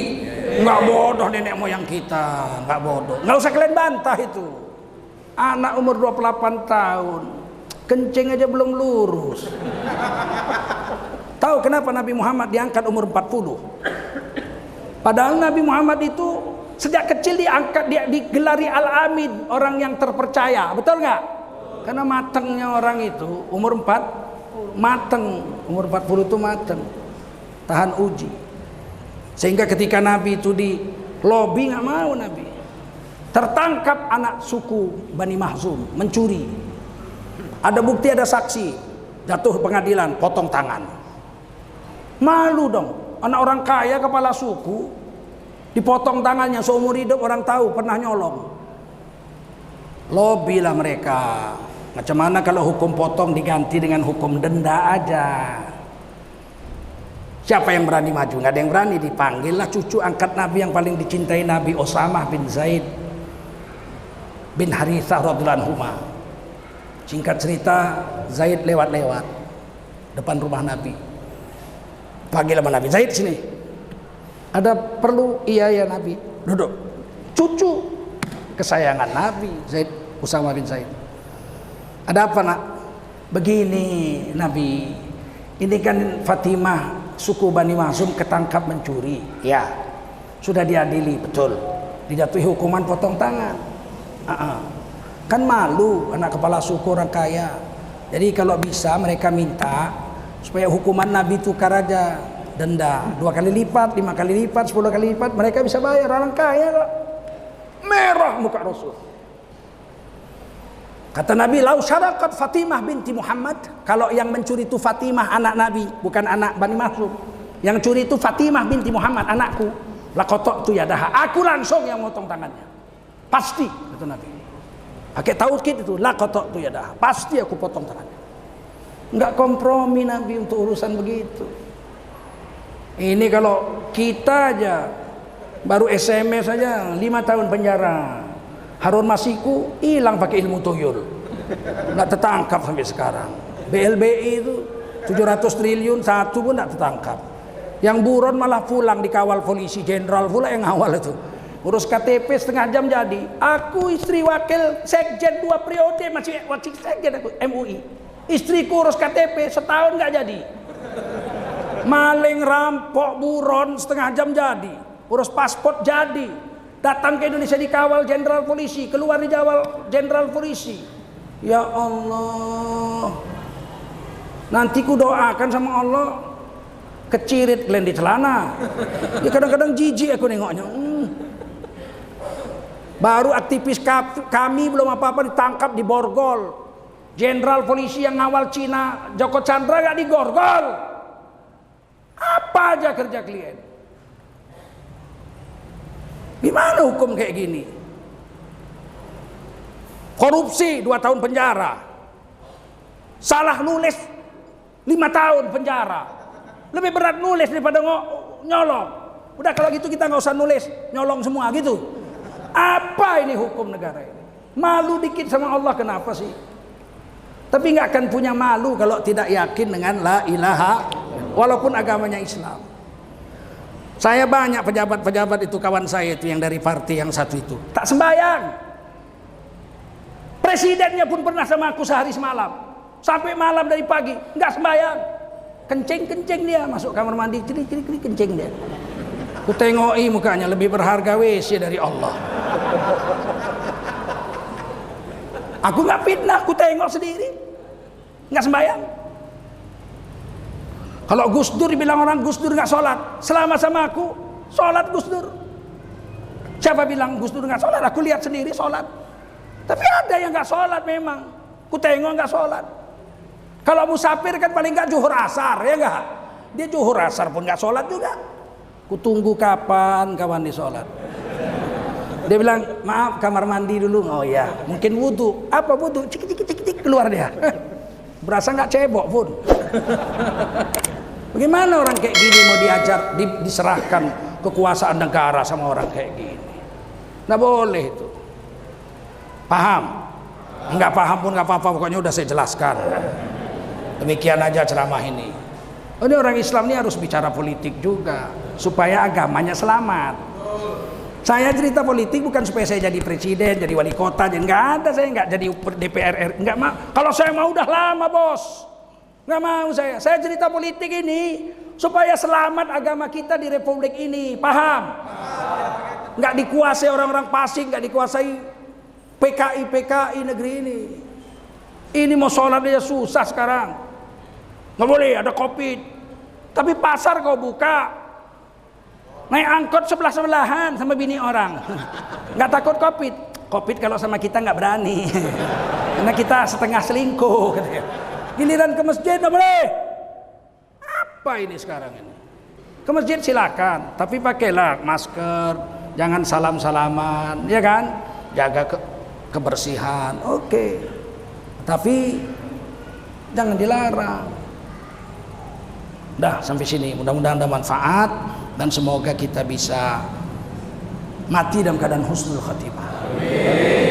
Nggak bodoh nenek moyang kita, nggak bodoh. Nggak usah kalian bantah itu. Anak umur 28 tahun, kencing aja belum lurus. Tahu kenapa Nabi Muhammad diangkat umur 40? Padahal Nabi Muhammad itu sejak kecil diangkat, digelari Al-Amin, orang yang terpercaya. Betul nggak? Karena matengnya orang itu umur 4 mateng, umur 40 itu mateng, tahan uji. Sehingga ketika Nabi itu di lobi nggak mau Nabi. Tertangkap anak suku Bani Mahzum mencuri. Ada bukti, ada saksi. Jatuh pengadilan, potong tangan. Malu dong. Anak orang kaya kepala suku dipotong tangannya, seumur hidup orang tahu pernah nyolong. Lobi lah mereka. Macam mana kalau hukum potong diganti dengan hukum denda aja? Siapa yang berani maju? Nggak ada yang berani. Dipanggillah cucu angkat Nabi yang paling dicintai Nabi, Usamah bin Zaid bin Harithah radhiyallahu anhu. Singkat cerita, Zaid lewat-lewat depan rumah Nabi. Panggil sama Nabi, Zaid sini. Ada perlu? Iya ya Nabi. Duduk. Cucu kesayangan Nabi, Zaid, Usamah bin Zaid. Ada apa nak? Begini Nabi, ini kan Fatimah suku Bani Mahzum ketangkap mencuri. Ya, sudah diadili, betul. Dijatuhi hukuman potong tangan. Kan malu anak kepala suku orang kaya. Jadi kalau bisa mereka minta supaya hukuman Nabi tukar aja, denda 2 kali lipat, 5 kali lipat, 10 kali lipat, mereka bisa bayar. Orang kaya kok. Merah muka Rasul. Kata Nabi, lau syarakat Fatimah binti Muhammad, kalau yang mencuri itu Fatimah anak Nabi, bukan anak Bani Mahzum. Yang curi itu Fatimah binti Muhammad, anakku. Lakotok tu yadaha, aku langsung yang motong tangannya. Pasti, kata Nabi. Pakai taukid itu, lakotok tu yadaha, pasti aku potong tangannya. Enggak kompromi Nabi untuk urusan begitu. Ini kalau kita aja baru SMS saja 5 tahun penjara. Harun Masiku hilang pakai ilmu tuyul, nggak tertangkap sampai sekarang. BLBI itu 700 triliun satu pun nggak tertangkap. Yang buron malah pulang dikawal polisi, jenderal pula yang ngawal itu. Urus KTP setengah jam jadi. Aku istri wakil sekjen 2 periode masih wakil sekjen aku MUI. Istriku urus KTP setahun nggak jadi. Maling, rampok, buron setengah jam jadi. Urus paspor jadi. Datang ke Indonesia dikawal jenderal polisi, keluar dikawal jenderal polisi. Ya Allah, nanti ku doakan sama Allah kecirit kalian di celana. Ya kadang-kadang jijik aku nengoknya. Baru aktivis kami belum apa-apa ditangkap di borgol. Jenderal polisi yang ngawal Cina Joko Chandra gak digorgol. Apa aja kerja klien. Gimana hukum kayak gini? Korupsi 2 tahun penjara. Salah nulis 5 tahun penjara. Lebih berat nulis daripada nyolong. Udah kalau gitu kita nggak usah nulis, nyolong semua gitu. Apa ini hukum negara ini? Malu dikit sama Allah, kenapa sih? Tapi nggak akan punya malu kalau tidak yakin dengan la ilaha, walaupun agamanya Islam. Saya banyak pejabat-pejabat itu, kawan saya itu yang dari partai yang satu itu tak sembahyang. Presidennya pun pernah sama aku sehari semalam, sampai malam dari pagi nggak sembahyang. Kencing dia masuk kamar mandi, ciri-ciri kencing dia. Ku tengoki mukanya, lebih berharga WC dari Allah. Aku nggak fitnah, ku tengok sendiri nggak sembahyang. Kalau Gus Dur dibilang orang Gus Dur nggak sholat, selama sama aku sholat Gus Dur. Siapa bilang Gus Dur nggak sholat? Aku lihat sendiri sholat. Tapi ada yang nggak sholat memang. Ku tengok nggak sholat. Kalau musafir kan paling nggak zuhur asar, ya nggak? Dia zuhur asar pun nggak sholat juga. Ku tunggu kapan kawan di sholat. Dia bilang, maaf kamar mandi dulu. Oh ya, mungkin wudu. Apa wudu? Cik cik cik cik keluar dia. Berasa nggak cebok pun. Bagaimana orang kayak gini mau diajar, diserahkan kekuasaan negara sama orang kayak gini? Nggak boleh itu. Paham? Nggak paham pun nggak apa-apa, pokoknya udah saya jelaskan. Demikian aja ceramah ini. Ini orang Islam ini harus bicara politik juga supaya agamanya selamat. Saya cerita politik bukan supaya saya jadi presiden, jadi wali kota, jadi nggak ada, saya nggak jadi DPR, nggak mau. Kalau saya mau udah lama bos, nggak mau saya. Saya cerita politik ini supaya selamat agama kita di Republik ini, paham? Nggak dikuasai orang-orang fasik, nggak dikuasai PKI negeri ini. Ini mau sholat aja susah sekarang, nggak boleh ada COVID. Tapi pasar kau buka. Naik angkot sebelah-sebelahan sama bini orang. Nggak takut COVID. COVID kalau sama kita nggak berani. Karena kita setengah selingkuh. Giliran ke masjid nggak boleh. Apa ini sekarang ini? Ke masjid silakan, tapi pakailah masker, jangan salam-salaman, ya kan? Jaga kebersihan, oke. Tapi jangan dilarang. Dah sampai sini, mudah-mudahan ada manfaat. Dan semoga kita bisa mati dalam keadaan husnul khatimah. Amin.